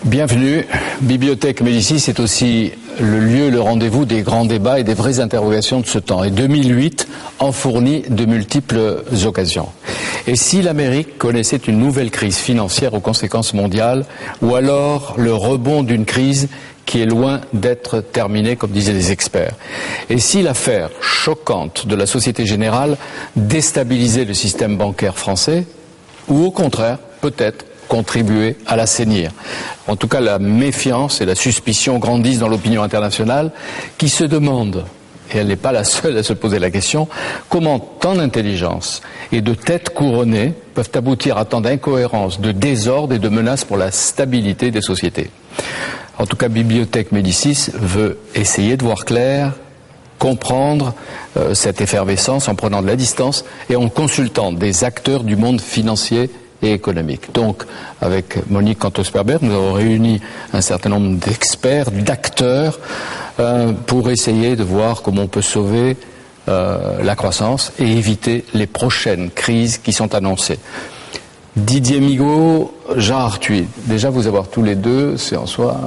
Bienvenue. Bibliothèque Médicis, c'est aussi le lieu, le rendez-vous des grands débats et des vraies interrogations de ce temps. Et 2008 en fournit de multiples occasions. Et si l'Amérique connaissait une nouvelle crise financière aux conséquences mondiales, ou alors le rebond d'une crise qui est loin d'être terminée, comme disaient les experts. Et si l'affaire choquante de la Société Générale déstabilisait le système bancaire français, ou au contraire, peut-être, contribuer à l'assainir. En tout cas, la méfiance et la suspicion grandissent dans l'opinion internationale qui se demande, et elle n'est pas la seule à se poser la question, comment tant d'intelligence et de têtes couronnées peuvent aboutir à tant d'incohérences, de désordre et de menaces pour la stabilité des sociétés. En tout cas, Bibliothèque Médicis veut essayer de voir clair, comprendre cette effervescence en prenant de la distance et en consultant des acteurs du monde financier et économique. Donc, avec Monique Cantos-Perber, nous avons réuni un certain nombre d'experts, d'acteurs, pour essayer de voir comment on peut sauver la croissance et éviter les prochaines crises qui sont annoncées. Didier Migaud, Jean Arthuis, déjà vous avoir tous les deux, c'est en soi,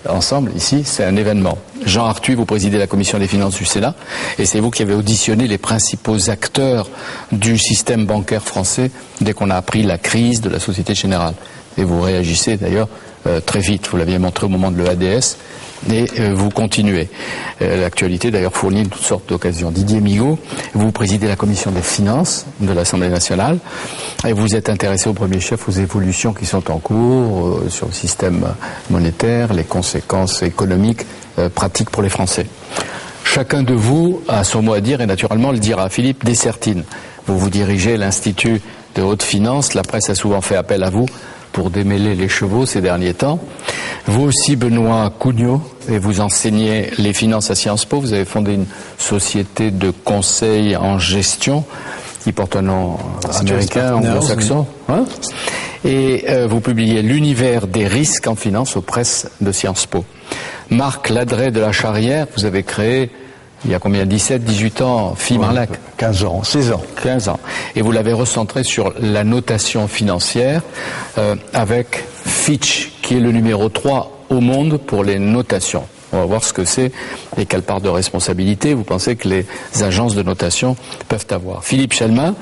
ensemble, ici, c'est un événement. Jean Arthuis, vous présidez la commission des finances du Sénat, et c'est vous qui avez auditionné les principaux acteurs du système bancaire français dès qu'on a appris la crise de la Société Générale. Et vous réagissez d'ailleurs très vite, vous l'aviez montré au moment de l'EADS, et vous continuez. L'actualité d'ailleurs fournit toutes sortes d'occasions. Didier Migaud, vous présidez la commission des finances de l'Assemblée nationale, et vous êtes intéressé au premier chef aux évolutions qui sont en cours sur le système monétaire, les conséquences économiques pratiques pour les Français. Chacun de vous a son mot à dire et naturellement le dira. Philippe Dessertine, vous dirigez l'Institut de haute finance, la presse a souvent fait appel à vous pour démêler les chevaux ces derniers temps. Vous aussi, Benoît Cugnot, et vous enseignez les finances à Sciences Po. Vous avez fondé une société de conseil en gestion qui porte un nom américain, anglo-saxon. Hein, et vous publiez l'univers des risques en finance aux presses de Sciences Po. Marc Ladret de la Charrière, vous avez créé il y a combien, 17, 18 ans, Fimarlac 15 ans, 16 ans. 15 ans. Et vous l'avez recentré sur la notation financière avec Fitch, qui est le numéro 3 au monde pour les notations. On va voir ce que c'est et quelle part de responsabilité vous pensez que les agences de notation peuvent avoir. Philippe Chelmin,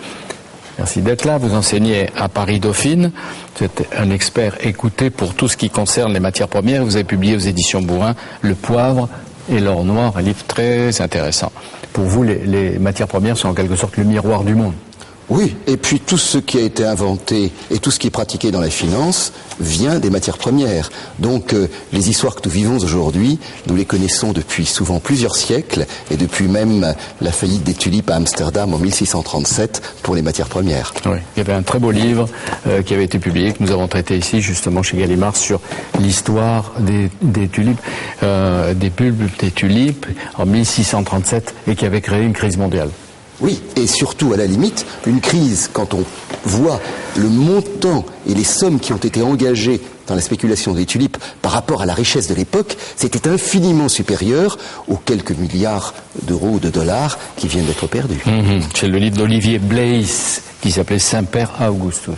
merci d'être là. Vous enseignez à Paris-Dauphine. Vous êtes un expert écouté pour tout ce qui concerne les matières premières. Vous avez publié aux éditions Bourrin Le Poivre et l'or noir, un livre très intéressant. Pour vous, les matières premières sont en quelque sorte le miroir du monde. Oui, et puis tout ce qui a été inventé et tout ce qui est pratiqué dans la finance vient des matières premières. Donc les histoires que nous vivons aujourd'hui, nous les connaissons depuis souvent plusieurs siècles et depuis même la faillite des tulipes à Amsterdam en 1637 pour les matières premières. Oui, il y avait un très beau livre qui avait été publié, que nous avons traité ici justement chez Gallimard sur l'histoire des tulipes, des bulbes des tulipes en 1637 et qui avait créé une crise mondiale. Oui, et surtout, à la limite, une crise, quand on voit le montant et les sommes qui ont été engagées dans la spéculation des tulipes par rapport à la richesse de l'époque, c'était infiniment supérieur aux quelques milliards d'euros ou de dollars qui viennent d'être perdus. C'est le livre d'Olivier Blaise qui s'appelait Saint-Père Augustus.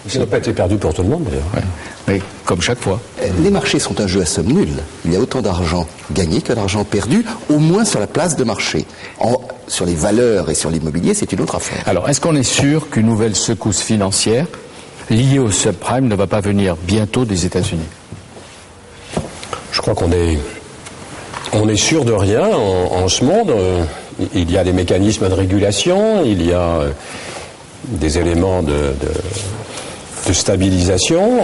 Ça n'a pas été perdu pour tout le monde, d'ailleurs. Ouais. Mais comme chaque fois. Les marchés sont un jeu à somme nulle. Il y a autant d'argent gagné que d'argent perdu, au moins sur la place de marché. Sur les valeurs et sur l'immobilier, c'est une autre affaire. Alors, est-ce qu'on est sûr qu'une nouvelle secousse financière liée au subprime ne va pas venir bientôt des États-Unis? Je crois qu'on est sûr de rien en ce monde. Il y a des mécanismes de régulation, il y a des éléments de stabilisation.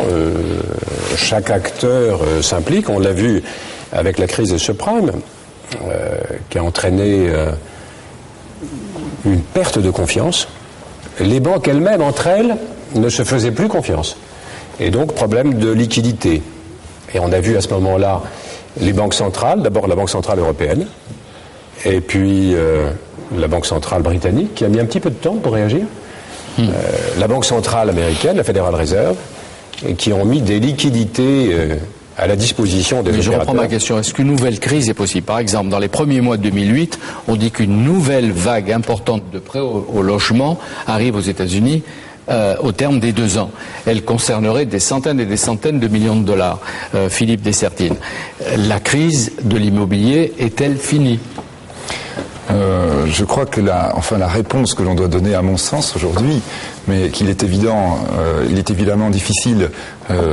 Chaque acteur s'implique. On l'a vu avec la crise des subprimes, qui a entraîné une perte de confiance. Les banques elles-mêmes, entre elles, ne se faisaient plus confiance. Et donc, problème de liquidité. Et on a vu à ce moment-là les banques centrales, d'abord la Banque centrale européenne, et puis la Banque centrale britannique, qui a mis un petit peu de temps pour réagir. La Banque centrale américaine, la Federal Reserve, qui ont mis des liquidités à la disposition des opérateurs. Je reprends ma question. Est-ce qu'une nouvelle crise est possible? Par exemple, dans les premiers mois de 2008, on dit qu'une nouvelle vague importante de prêts au logement arrive aux États-Unis au terme des 2 ans. Elle concernerait des centaines et des centaines de millions de dollars. Philippe Dessertine, la crise de l'immobilier est-elle finie? Je crois que la réponse que l'on doit donner, à mon sens, aujourd'hui, mais qu'il est évident, il est évidemment difficile,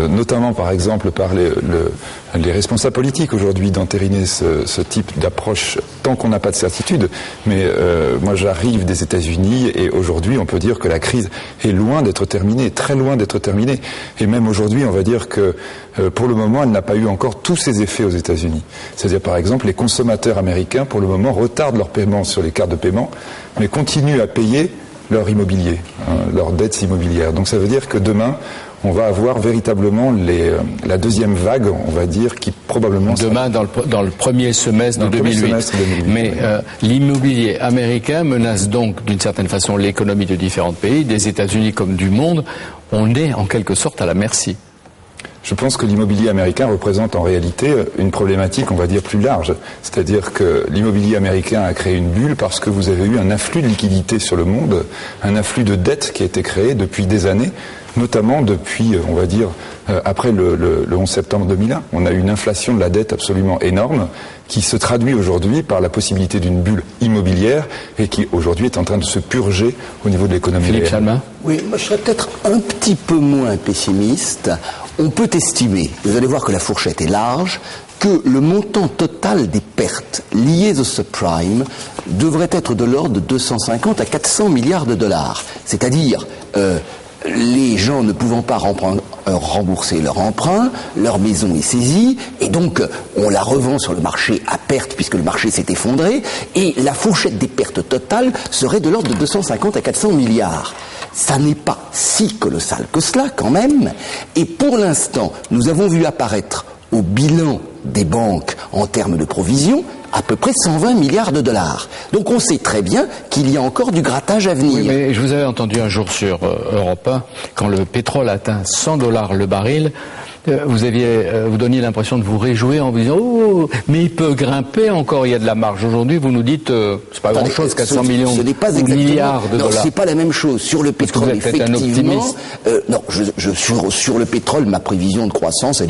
notamment par exemple par les responsables politiques aujourd'hui, d'entériner ce type d'approche tant qu'on n'a pas de certitude. Mais moi, j'arrive des États-Unis et aujourd'hui, on peut dire que la crise est loin d'être terminée, très loin d'être terminée. Et même aujourd'hui, on va dire que pour le moment, elle n'a pas eu encore tous ses effets aux États-Unis. C'est-à-dire, par exemple, les consommateurs américains, pour le moment, retardent leurs paiements sur les cartes de paiement, mais continuent à payer leur immobilier, leurs dettes immobilières. Donc ça veut dire que demain, on va avoir véritablement la deuxième vague, on va dire, qui probablement... Demain, dans le premier semestre de 2008. Mais l'immobilier américain menace donc, d'une certaine façon, l'économie de différents pays, des États-Unis comme du monde. On est en quelque sorte à la merci. Je pense que l'immobilier américain représente en réalité une problématique, on va dire, plus large. C'est-à-dire que l'immobilier américain a créé une bulle parce que vous avez eu un afflux de liquidités sur le monde, un afflux de dettes qui a été créé depuis des années, notamment depuis, on va dire, après le 11 septembre 2001. On a eu une inflation de la dette absolument énorme qui se traduit aujourd'hui par la possibilité d'une bulle immobilière et qui aujourd'hui est en train de se purger au niveau de l'économie réelle. Philippe Chalmin ? Oui, moi je serais peut-être un petit peu moins pessimiste. On peut estimer, vous allez voir que la fourchette est large, que le montant total des pertes liées au subprime devrait être de l'ordre de 250 à 400 milliards de dollars. C'est-à-dire les gens ne pouvant pas rembourser leur emprunt, leur maison est saisie, et donc on la revend sur le marché à perte puisque le marché s'est effondré, et la fourchette des pertes totales serait de l'ordre de 250 à 400 milliards. Ça n'est pas si colossal que cela quand même, et pour l'instant, nous avons vu apparaître au bilan des banques en termes de provisions à peu près 120 milliards de dollars. Donc on sait très bien qu'il y a encore du grattage à venir. Oui, mais je vous avais entendu un jour sur Europe 1, quand le pétrole atteint $100 le baril, vous donniez l'impression de vous réjouir en vous disant « Oh, mais il peut grimper encore, il y a de la marge ». Aujourd'hui, vous nous dites c'est pas grand-chose, 400 millions ce n'est pas ou milliards de non, dollars. C'est pas la même chose. Sur le pétrole, effectivement... non, sur le pétrole, ma prévision de croissance,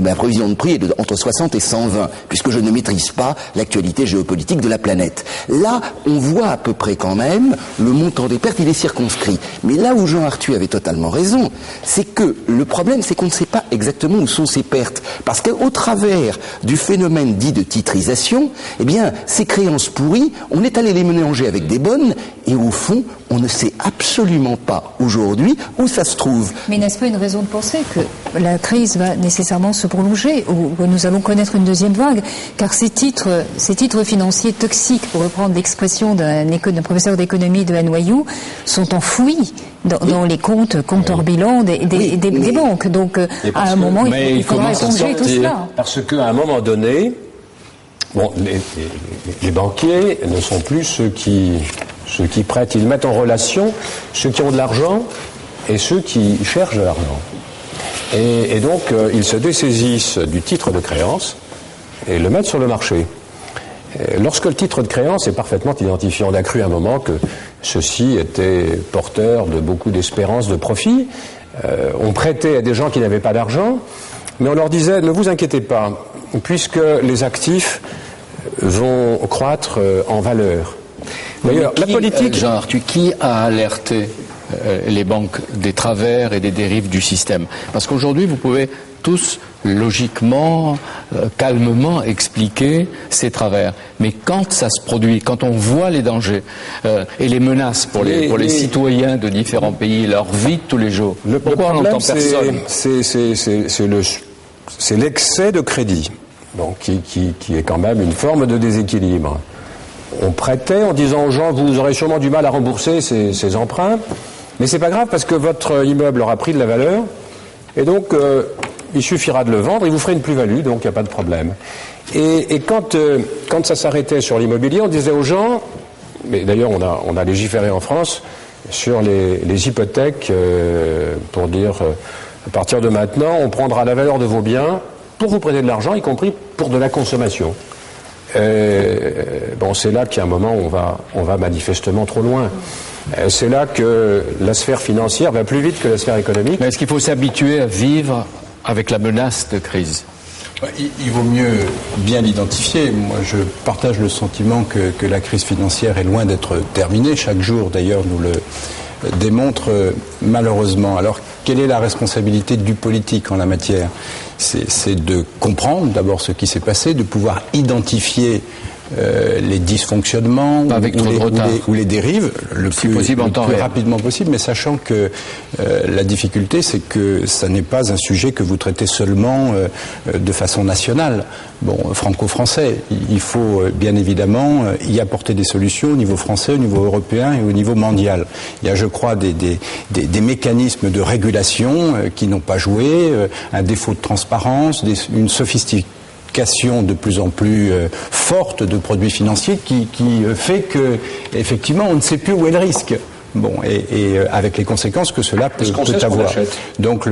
ma prévision de prix est entre 60 et 120, puisque je ne maîtrise pas l'actualité géopolitique de la planète. Là, on voit à peu près quand même le montant des pertes, il est circonscrit. Mais là où Jean Arthuis avait totalement raison, c'est que le problème, c'est qu'on ne sait pas exactement où sont ces pertes. Parce qu'au travers du phénomène dit de titrisation, eh bien, ces créances pourries, on est allé les mélanger avec des bonnes, et au fond, on ne sait absolument pas aujourd'hui où ça se trouve. Mais n'est-ce pas une raison de penser que la crise va nécessairement se prolonger, ou que nous allons connaître une deuxième vague, car ces titres financiers toxiques, pour reprendre l'expression d'un professeur d'économie de NYU, sont enfouis dans les comptes hors bilan des banques. Donc, à un moment, il faudra éponger tout cela. Parce qu'à un moment donné, bon, les banquiers ne sont plus ceux qui prêtent. Ils mettent en relation ceux qui ont de l'argent et ceux qui cherchent de l'argent. Et donc, ils se dessaisissent du titre de créance et le mettent sur le marché. Lorsque le titre de créance est parfaitement identifié, on a cru à un moment que ceci était porteur de beaucoup d'espérance de profit. On prêtait à des gens qui n'avaient pas d'argent, mais on leur disait, ne vous inquiétez pas, puisque les actifs vont croître en valeur. D'ailleurs, la politique... Jean Arthuis, qui a alerté les banques des travers et des dérives du système? Parce qu'aujourd'hui, vous pouvez tous logiquement, calmement expliquer ces travers. Mais quand ça se produit, quand on voit les dangers et les menaces pour les citoyens de différents pays, leur vie de tous les jours, pourquoi on n'entend personne? C'est l'excès de crédit, donc qui est quand même une forme de déséquilibre. On prêtait en disant aux gens, vous aurez sûrement du mal à rembourser ces emprunts, mais c'est pas grave parce que votre immeuble aura pris de la valeur, et donc il suffira de le vendre, il vous ferait une plus-value, donc il n'y a pas de problème. Et quand ça s'arrêtait sur l'immobilier, on disait aux gens, mais d'ailleurs on a légiféré en France sur les hypothèques pour dire, à partir de maintenant, on prendra la valeur de vos biens pour vous prêter de l'argent, y compris pour de la consommation. Bon, c'est là qu'il y a un moment où on va manifestement trop loin. C'est là que la sphère financière va plus vite que la sphère économique. Mais est-ce qu'il faut s'habituer à vivre avec la menace de crise ? Il vaut mieux bien l'identifier. Moi, je partage le sentiment que la crise financière est loin d'être terminée. Chaque jour, d'ailleurs, nous le démontre malheureusement. Alors, quelle est la responsabilité du politique en la matière ? C'est de comprendre d'abord ce qui s'est passé, de pouvoir identifier les dysfonctionnements ou les dérives le plus rapidement possible, mais sachant que la difficulté, c'est que ça n'est pas un sujet que vous traitez seulement de façon nationale. Bon, franco-français, il faut bien évidemment y apporter des solutions au niveau français, au niveau européen et au niveau mondial. Il y a, je crois, des mécanismes de régulation qui n'ont pas joué, un défaut de transparence, une sophistication de plus en plus forte de produits financiers qui fait que, effectivement, on ne sait plus où est le risque. Bon, et avec les conséquences que cela peut avoir. Donc,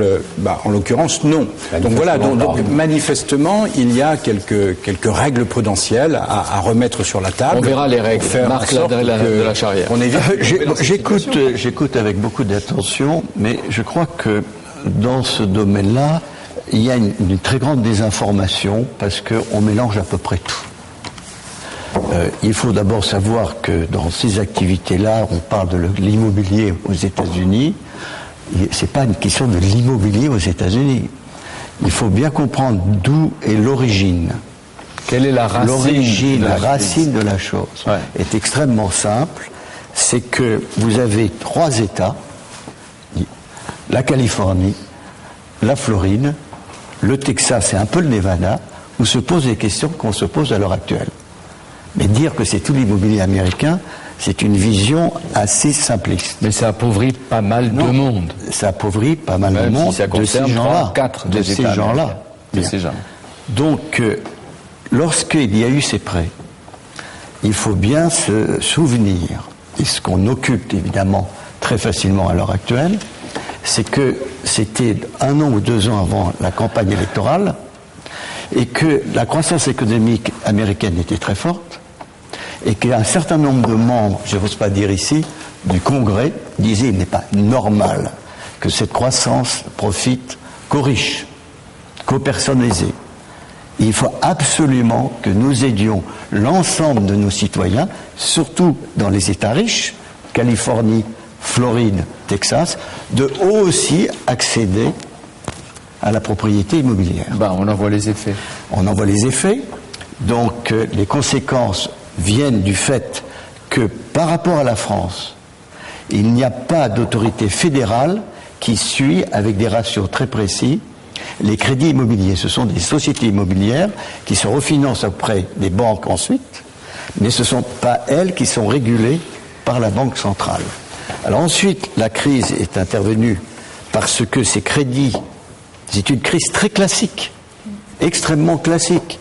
en l'occurrence, non. Donc voilà, donc manifestement, il y a quelques règles prudentielles à remettre sur la table. On verra les règles. Marc de la Charrière. J'écoute avec beaucoup d'attention, mais je crois que dans ce domaine-là, il y a une très grande désinformation parce qu'on mélange à peu près tout. Il faut d'abord savoir que dans ces activités-là, on parle de l'immobilier aux États-Unis. C'est pas une question de l'immobilier aux États-Unis. Il faut bien comprendre d'où est l'origine. Quelle est la racine ? L'origine, la racine de la chose est extrêmement simple. C'est que vous avez 3 États, la Californie, la Floride, le Texas et un peu le Nevada, où se posent les questions qu'on se pose à l'heure actuelle. Mais dire que c'est tout l'immobilier américain, c'est une vision assez simpliste. Mais ça appauvrit pas mal de monde. Ça appauvrit pas mal de monde de ces gens-là. Donc, lorsqu'il y a eu ces prêts, il faut bien se souvenir, et ce qu'on occulte évidemment très facilement à l'heure actuelle, c'est que c'était 1 an ou 2 ans avant la campagne électorale et que la croissance économique américaine était très forte et qu'un certain nombre de membres, je n'ose pas dire ici, du Congrès disaient qu'il n'est pas normal que cette croissance profite qu'aux riches, qu'aux personnes aisées. Il faut absolument que nous aidions l'ensemble de nos citoyens, surtout dans les États riches, Californie, Floride, Texas, de aussi accéder à la propriété immobilière. On en voit les effets. On en voit les effets. Donc les conséquences viennent du fait que par rapport à la France, il n'y a pas d'autorité fédérale qui suit avec des ratios très précis les crédits immobiliers. Ce sont des sociétés immobilières qui se refinancent auprès des banques ensuite, mais ce ne sont pas elles qui sont régulées par la Banque centrale. Alors ensuite, la crise est intervenue parce que ces crédits, c'est une crise très classique, extrêmement classique,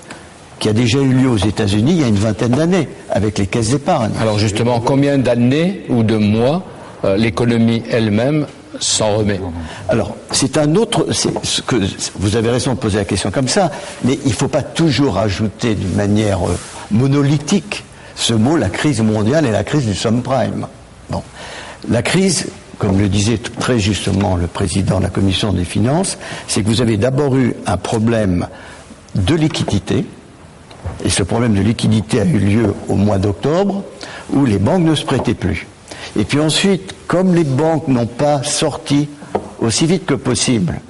qui a déjà eu lieu aux États-Unis il y a une 20aine d'années, avec les caisses d'épargne. Alors justement, combien d'années ou de mois l'économie elle-même s'en remet ? Alors, c'est un autre... vous avez raison de poser la question comme ça, mais il ne faut pas toujours ajouter d'une manière monolithique ce mot, la crise mondiale et la crise du subprime. Bon. La crise, comme le disait très justement le président de la Commission des finances, c'est que vous avez d'abord eu un problème de liquidité, et ce problème de liquidité a eu lieu au mois d'octobre, où les banques ne se prêtaient plus. Et puis ensuite, comme les banques n'ont pas sorti aussi vite que possible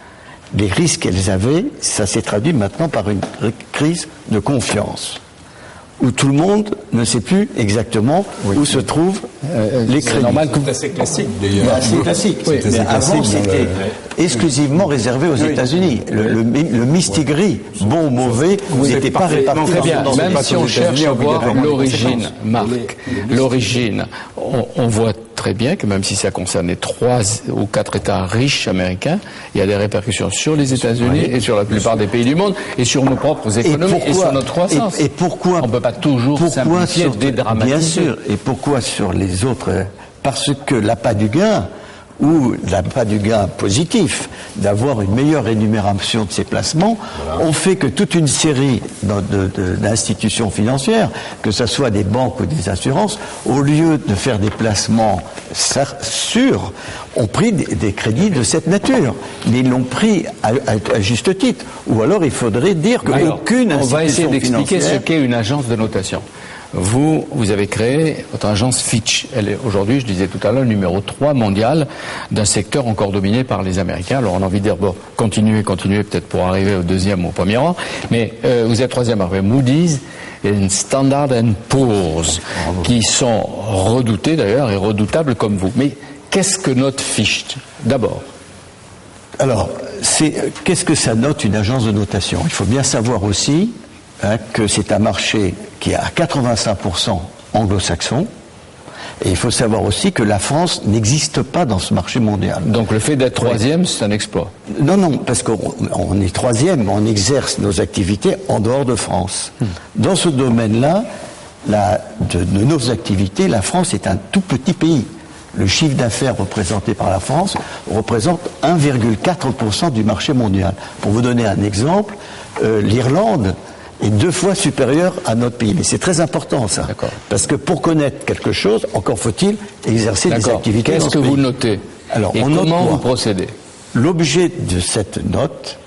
les risques qu'elles avaient, ça s'est traduit maintenant par une crise de confiance, où tout le monde ne sait plus exactement où se trouvent les crédits. C'est assez classique d'ailleurs. C'est assez classique. Oui, mais avant, c'était exclusivement réservé aux États-Unis. Le mistigris, bon ou mauvais, n'était pas réparti. Très bien. Même si on cherche à voir l'origine, Marc, l'origine, on voit très bien que même si ça concernait 3 ou 4 États riches américains, il y a des répercussions sur les États-Unis et sur la plupart des pays du monde et sur nos propres économies et sur notre croissance. Et pourquoi on ne peut pas toujours simplifier, dédramatiser. Bien sûr. Et pourquoi sur les autres ? Parce que l'appât du gain, ou pas du gain positif, d'avoir une meilleure rémunération de ses placements, ont fait que toute une série d'institutions financières, que ce soit des banques ou des assurances, au lieu de faire des placements sûrs, ont pris des crédits de cette nature. Mais ils l'ont pris à juste titre. Ou alors il faudrait dire qu'aucune institution financière... On va essayer d'expliquer ce qu'est une agence de notation. Vous avez créé votre agence Fitch. Elle est aujourd'hui, je disais tout à l'heure, numéro 3 mondial d'un secteur encore dominé par les Américains. Alors on a envie de dire, bon, continuez, peut-être pour arriver au deuxième ou au premier rang. Mais vous êtes troisième après Moody's et Standard & Poor's, qui sont redoutés d'ailleurs et redoutables comme vous. Mais qu'est-ce que note Fitch d'abord? Alors, qu'est-ce que ça note une agence de notation? Il faut bien savoir aussi que c'est un marché qui est à 85% anglo-saxon, et il faut savoir aussi que la France n'existe pas dans ce marché mondial. Donc le fait d'être troisième, c'est un exploit? Non, parce qu'on est troisième, mais on exerce nos activités en dehors de France. Dans ce domaine-là, de nos activités, la France est un tout petit pays. Le chiffre d'affaires représenté par la France représente 1,4% du marché mondial. Pour vous donner un exemple, l'Irlande est 2 fois supérieure à notre pays. Mais c'est très important, ça. Parce que pour connaître quelque chose, encore faut-il exercer des activités. Qu'est-ce que vous notez? Alors, et comment vous procédez? L'objet de cette note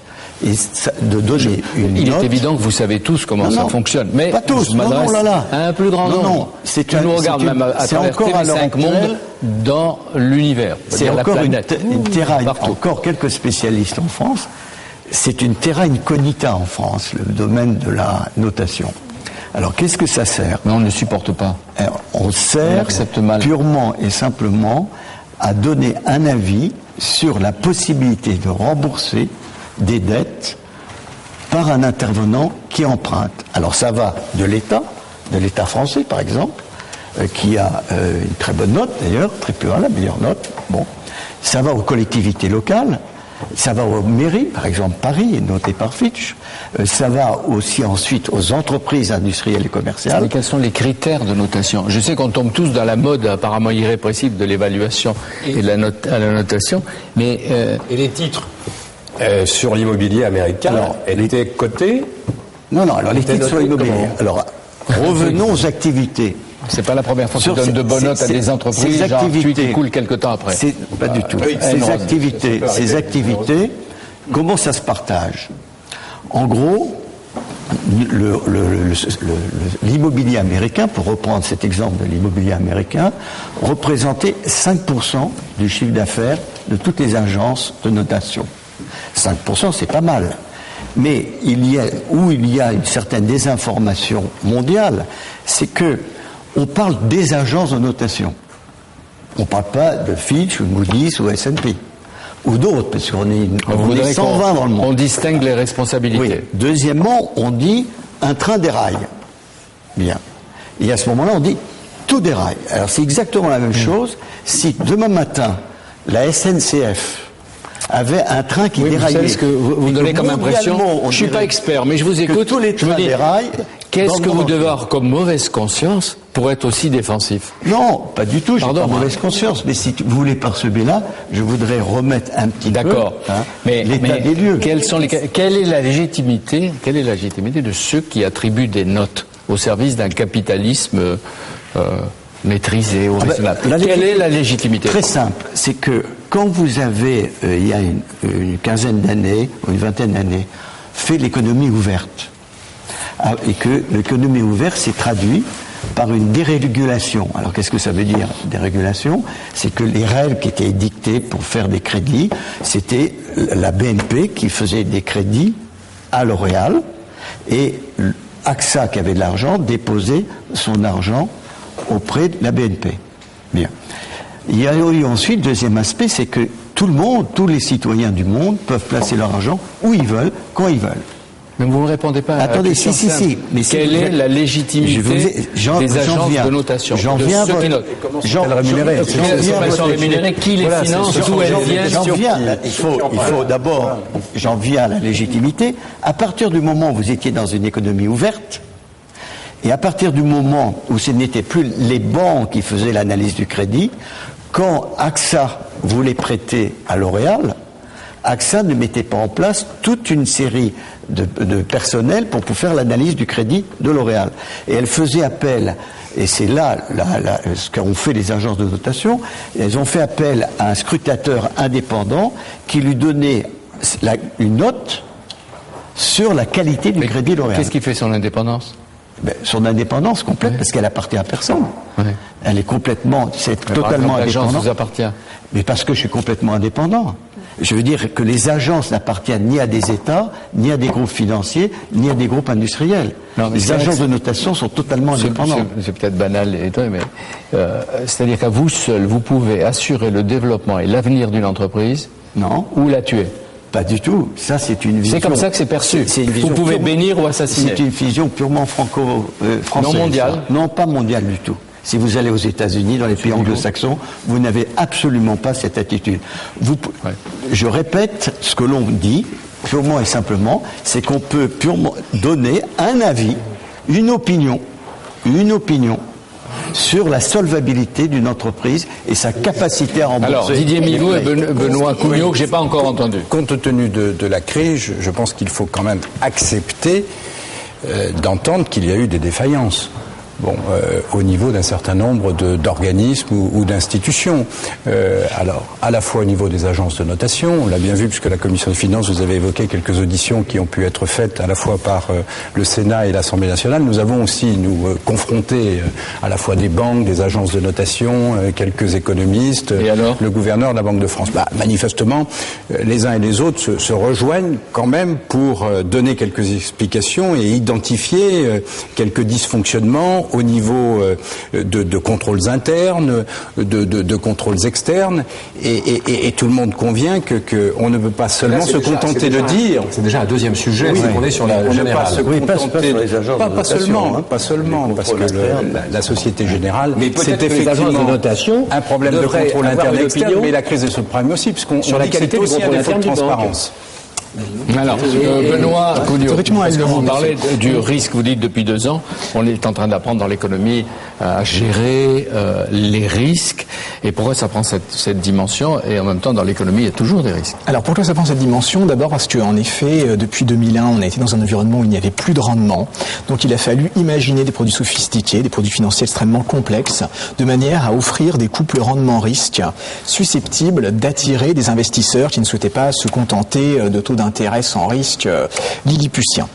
est de donner une note. Il est évident que vous savez tous comment ça fonctionne. Mais pas tous, à un plus grand nombre. Tu nous regardes même à travers TV5 Monde dans l'univers. C'est encore une terra, encore quelques spécialistes en France. C'est une terra incognita en France, le domaine de la notation. Alors, qu'est-ce que ça sert? Mais on ne le supporte pas. On sert purement et simplement à donner un avis sur la possibilité de rembourser des dettes par un intervenant qui emprunte. Alors, ça va de l'État français, par exemple, qui a une très bonne note, d'ailleurs, la meilleure note. Bon. Ça va aux collectivités locales. Ça va aux mairies, par exemple Paris est noté par Fitch. Ça va aussi ensuite aux entreprises industrielles et commerciales. Mais quels sont les critères de notation? Je sais qu'on tombe tous dans la mode apparemment irrépressible de l'évaluation et de la notation, mais... Et les titres sur l'immobilier américain, elle était cotée? Non, alors les titres sur l'immobilier. Alors, revenons aux activités. C'est pas la première fois qu'on donne de bonnes notes à des entreprises, genre qui coulent quelque temps après. Pas du tout. Ces activités, comment ça se partage? En gros, l'immobilier américain, pour reprendre cet exemple de l'immobilier américain, représentait 5% du chiffre d'affaires de toutes les agences de notation. 5%, c'est pas mal. Mais il y a une certaine désinformation mondiale, c'est que on parle des agences de notation. On ne parle pas de Fitch ou Moody's ou S&P ou d'autres, parce qu'on est 120 dans le monde. On distingue les responsabilités. Oui. Deuxièmement, on dit un train déraille. Bien. Et à ce moment-là, on dit tout déraille. Alors c'est exactement la même chose si demain matin, la SNCF avait un train qui déraillait. Vous savez ce que vous me donnez comme impression? Je ne suis pas expert, mais je vous écoute. Tous les trains déraillent. Qu'est-ce que vous devez avoir comme mauvaise conscience pour être aussi défensif? Non, pas du tout, j'ai pas mauvaise conscience. Mais si vous voulez par ce biais-là, je voudrais remettre un petit peu l'état des lieux. Quelle est la légitimité de ceux qui attribuent des notes au service d'un capitalisme maîtrisé ou raisonnable? Quelle est la légitimité? Très simple, c'est que quand vous avez, il y a une quinzaine d'années, ou une vingtaine d'années, fait l'économie ouverte, et que l'économie ouverte s'est traduite par une dérégulation. Alors qu'est-ce que ça veut dire, dérégulation? C'est que les règles qui étaient dictées pour faire des crédits, c'était la BNP qui faisait des crédits à L'Oréal, et AXA, qui avait de l'argent, déposait son argent auprès de la BNP. Bien. Il y a eu ensuite, deuxième aspect, c'est que tout le monde, tous les citoyens du monde peuvent placer leur argent où ils veulent, quand ils veulent. Mais vous ne me répondez pas à la question simple. Si. Mais quelle est la légitimité des agences de notation? J'en viens à votre... Qui les finance? D'où elles viennent? Il faut d'abord... J'en viens à la légitimité. À partir du moment où vous étiez dans une économie ouverte, et à partir du moment où ce n'était plus les banques qui faisaient l'analyse du crédit, quand AXA voulait prêter à L'Oréal, AXA ne mettait pas en place toute une série de personnel pour faire l'analyse du crédit de L'Oréal. Et elle faisait appel, et c'est là ce qu'ont fait les agences de notation, elles ont fait appel à un scrutateur indépendant qui lui donnait une note sur la qualité du crédit L'Oréal. Qu'est-ce qui fait son indépendance ? Son indépendance complète, parce qu'elle appartient à personne. Elle est complètement, totalement indépendante. L'agence vous appartient. Mais parce que je suis complètement indépendant. Je veux dire que les agences n'appartiennent ni à des États, ni à des groupes financiers, ni à des groupes industriels. Les agences de notation sont totalement indépendantes. C'est peut-être banal, mais c'est-à-dire qu'à vous seul, vous pouvez assurer le développement et l'avenir d'une entreprise, ou la tuer. Pas du tout. Ça, c'est une vision. C'est comme ça que c'est perçu. Vous pouvez bénir ou assassiner. C'est une vision purement franco-française. Non mondiale. Non, pas mondiale du tout. Si vous allez aux États-Unis, dans les pays anglo-saxons, vous n'avez absolument pas cette attitude. Je répète ce que l'on dit, purement et simplement, c'est qu'on peut purement donner un avis, une opinion, sur la solvabilité d'une entreprise et sa capacité à rembourser. Alors, Didier Migaud et Benoît Cougnot, que je n'ai pas encore entendu. Compte tenu de la crise, je pense qu'il faut quand même accepter d'entendre qu'il y a eu des défaillances. Au niveau d'un certain nombre d'organismes ou d'institutions. Alors, à la fois au niveau des agences de notation, on l'a bien vu puisque la Commission des finances, vous avez évoqué quelques auditions qui ont pu être faites à la fois par le Sénat et l'Assemblée nationale. Nous avons aussi, confronté à la fois des banques, des agences de notation, quelques économistes, le gouverneur de la Banque de France. Manifestement, les uns et les autres se rejoignent quand même pour donner quelques explications et identifier quelques dysfonctionnements au niveau de contrôles internes, de contrôles externes, et tout le monde convient qu'on ne peut pas seulement se contenter de dire. C'est déjà un deuxième sujet, on est sur la générale. Pas seulement, parce que la Société Générale, c'est effectivement un problème de contrôle interne et externe, mais la crise des subprimes aussi, puisqu'on sur la qualité du contrôle interne de transparence. Alors, Benoît Cougnot, vous parlez du risque, vous dites depuis 2 ans, on est en train d'apprendre dans l'économie à gérer les risques. Et pourquoi ça prend cette dimension? Et en même temps, dans l'économie, il y a toujours des risques. Alors, pourquoi ça prend cette dimension? D'abord parce qu'en effet, depuis 2001, on a été dans un environnement où il n'y avait plus de rendement. Donc, il a fallu imaginer des produits sophistiqués, des produits financiers extrêmement complexes, de manière à offrir des couples rendement-risque susceptibles d'attirer des investisseurs qui ne souhaitaient pas se contenter de taux d'intérêt sans risque lilliputien.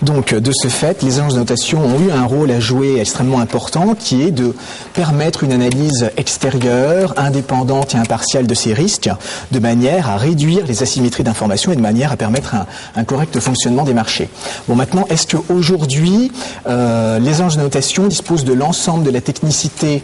Donc, de ce fait, les agences de notation ont eu un rôle à jouer extrêmement important, qui est de permettre une analyse extérieure, indépendante et impartiale de ces risques, de manière à réduire les asymétries d'information et de manière à permettre un correct fonctionnement des marchés. Bon, maintenant, est-ce qu'aujourd'hui, les agences de notation disposent de l'ensemble de la technicité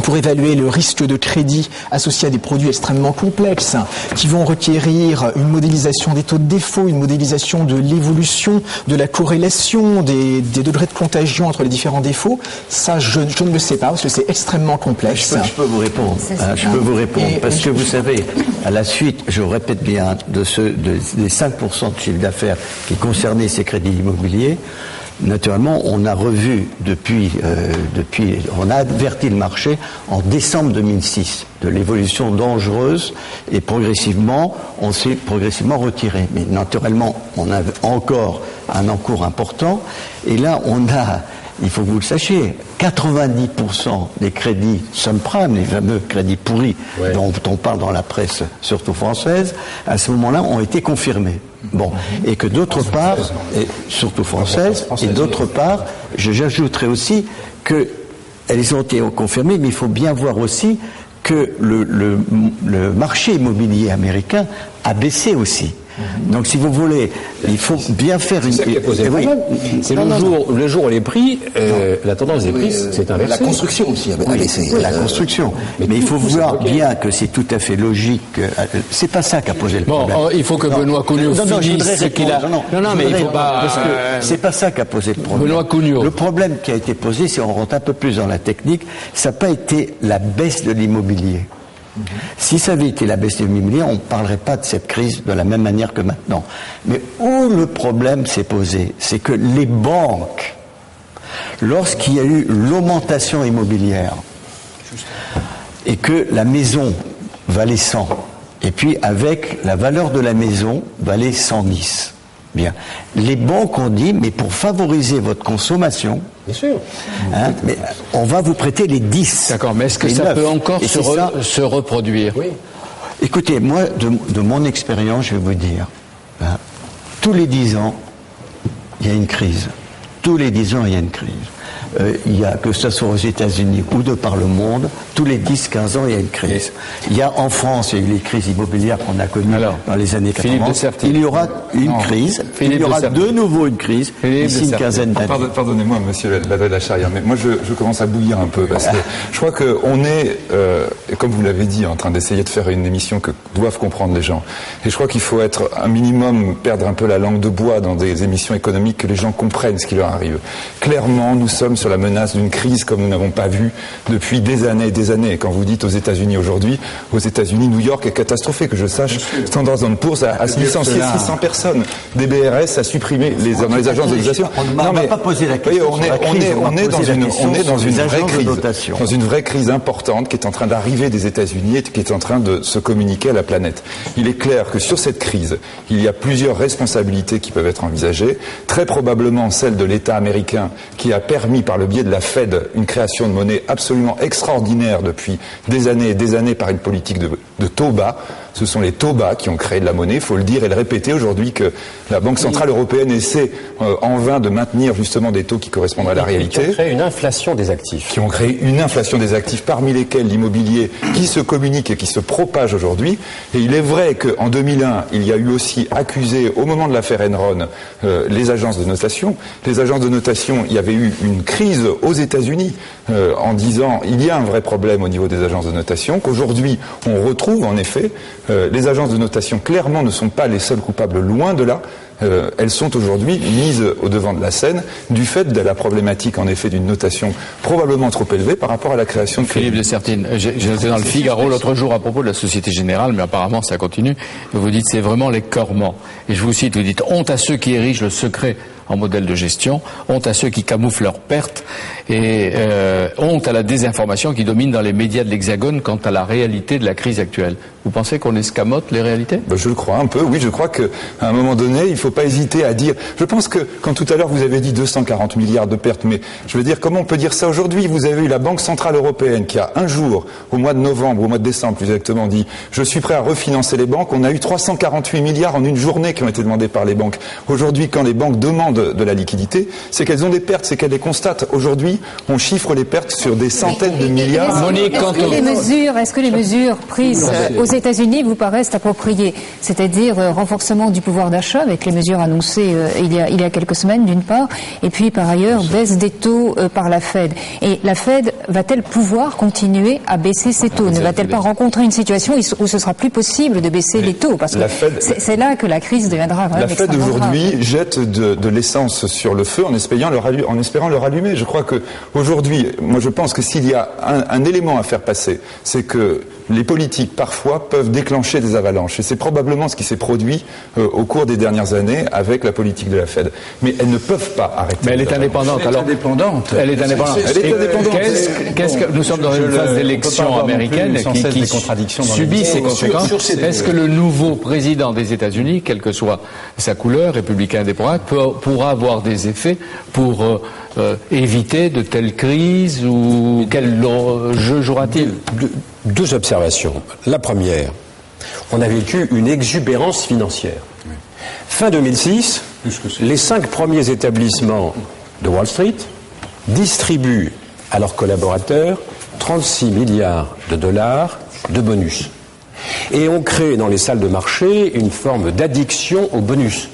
pour évaluer le risque de crédit associé à des produits extrêmement complexes qui vont requérir une modélisation des taux de défaut, une modélisation de l'évolution, de la corrélation des degrés de contagion entre les différents défauts? Ça, je ne le sais pas parce que c'est extrêmement complexe. Je peux vous répondre. Je peux vous répondre parce que vous savez, à la suite, je répète bien, des 5% de chiffre d'affaires qui concernaient ces crédits immobiliers, naturellement, on a revu on a averti le marché en décembre 2006 de l'évolution dangereuse et on s'est progressivement retiré. Mais naturellement, on a encore un encours important et là, il faut que vous le sachiez, 90% des crédits subprime, les fameux crédits pourris dont on parle dans la presse, surtout française, à ce moment-là, ont été confirmés. Bon, et que d'autre part, et surtout française, et d'autre part, j'ajouterai aussi que elles ont été confirmées, mais il faut bien voir aussi que le marché immobilier américain a baissé aussi. Donc, si vous voulez, il faut bien faire une. C'est ça qui a posé problème. C'est le jour où les prix, la tendance des prix, c'est inversé. La construction aussi a baissé. La construction. Mais il faut voir bien que c'est tout à fait logique. C'est pas ça qui a posé le problème. Bon, il faut que Benoît Cougnot finisse ce qu'il a. Non, mais il faut pas. Parce que c'est pas ça qui a posé le problème. Benoît Cougnot. Le problème qui a été posé, si on rentre un peu plus dans la technique, ça n'a pas été la baisse de l'immobilier. Si ça avait été la baisse de l'immobilier, on ne parlerait pas de cette crise de la même manière que maintenant. Mais où le problème s'est posé, c'est que les banques, lorsqu'il y a eu l'augmentation immobilière et que la maison valait 100. Et puis, avec la valeur de la maison, valait 110. Bien. Les banques ont dit, mais pour favoriser votre consommation, bien sûr, mais on va vous prêter les 10. D'accord, mais est-ce que ça peut encore se reproduire? Oui. Écoutez, moi, de mon expérience, je vais vous dire, tous les 10 ans, il y a une crise. Tous les 10 ans, il y a une crise. Il y a, que ce soit aux États-Unis ou de par le monde, tous les 10-15 ans, il y a une crise. Il y a en France, il y a eu les crises immobilières qu'on a connues dans les années 80. Il y aura une crise. Il y aura de nouveau une crise d'ici une quinzaine d'années. Pardonnez-moi, monsieur Lacharia, mais moi je commence à bouillir un peu parce que je crois qu'on est, comme vous l'avez dit, en train d'essayer de faire une émission que doivent comprendre les gens. Et je crois qu'il faut être un minimum, perdre un peu la langue de bois dans des émissions économiques, que les gens comprennent ce qui leur arrive. Clairement, nous sommes sur la menace d'une crise comme nous n'avons pas vu depuis des années et des années. Et quand vous dites aux États-Unis aujourd'hui, aux États-Unis, New York est catastrophée, que je sache, Standard & Poor's a licencié 600 personnes, des BRS a supprimé dans les agences de notation. On n'a pas posé la question. On est dans une vraie crise, dans une vraie crise importante qui est en train d'arriver des États-Unis et qui est en train de se communiquer à la planète. Il est clair que sur cette crise, il y a plusieurs responsabilités qui peuvent être envisagées. Très probablement celle de l'État américain qui a permis par le biais de la Fed une création de monnaie absolument extraordinaire depuis des années par une politique de taux bas. Ce sont les taux bas qui ont créé de la monnaie, il faut le dire et le répéter aujourd'hui, que la Banque Centrale Européenne essaie en vain de maintenir justement des taux qui correspondent à la réalité. Qui ont créé une inflation des actifs. Qui ont créé une inflation des actifs, parmi lesquels l'immobilier, qui se communique et qui se propage aujourd'hui. Et il est vrai qu'en 2001, il y a eu aussi accusé, au moment de l'affaire Enron, les agences de notation. Les agences de notation, il y avait eu une crise aux États-Unis en disant il y a un vrai problème au niveau des agences de notation, qu'aujourd'hui on retrouve en effet. Les agences de notation, clairement, ne sont pas les seuls coupables, loin de là. Elles sont aujourd'hui mises au devant de la scène du fait de la problématique, en effet, d'une notation probablement trop élevée par rapport à la création de crédit. Philippe de Sertine, j'ai noté dans le Figaro l'autre jour à propos de la Société Générale, mais apparemment ça continue. Vous dites c'est vraiment l'écœurement. Et je vous cite, vous dites honte à ceux qui érigent le secret en modèle de gestion, honte à ceux qui camouflent leurs pertes et honte à la désinformation qui domine dans les médias de l'Hexagone quant à la réalité de la crise actuelle. Vous pensez qu'on escamote les réalités? Je le crois un peu, oui. Je crois qu'à un moment donné, il ne faut pas hésiter à dire... Je pense que, quand tout à l'heure vous avez dit 240 milliards de pertes, mais je veux dire, comment on peut dire ça aujourd'hui? Vous avez eu la Banque Centrale Européenne qui a un jour, au mois de novembre, au mois de décembre plus exactement, dit « Je suis prêt à refinancer les banques ». On a eu 348 milliards en une journée qui ont été demandés par les banques. Aujourd'hui, quand les banques demandent de la liquidité, c'est qu'elles ont des pertes, c'est qu'elles les constatent. Aujourd'hui, on chiffre les pertes sur des centaines de milliards. Est-ce que les mesures prises aux États-Unis vous paraissent appropriées? C'est-à-dire renforcement du pouvoir d'achat avec les mesures annoncées il y a quelques semaines d'une part, et puis par ailleurs baisse des taux par la Fed. Et la Fed va-t-elle pouvoir continuer à baisser ses taux? Ne va-t-elle pas rencontrer une situation où ce sera plus possible de baisser les taux? Parce que c'est là que la crise deviendra vraiment extrêmement grave. La Fed aujourd'hui jette de l'essence sur le feu en espérant le rallumer. Je crois que aujourd'hui, moi je pense que s'il y a un élément à faire passer, c'est que les politiques parfois peuvent déclencher des avalanches. Et c'est probablement ce qui s'est produit au cours des dernières années avec la politique de la Fed. Mais elles ne peuvent pas arrêter. Mais elle est indépendante. Elle est indépendante. Qu'est-ce que nous sommes dans une phase d'élection américaine qui subit ces conséquences? Est-ce que le nouveau président des États-Unis, quelle que soit sa couleur, républicain, indépendant, pourra avoir des effets pour éviter de telles crises, ou quel jeu jouera-t-il? Deux observations. La première, on a vécu une exubérance financière. Fin 2006, les 5 premiers établissements de Wall Street distribuent à leurs collaborateurs 36 milliards de dollars de bonus. Et on crée dans les salles de marché une forme d'addiction aux bonus.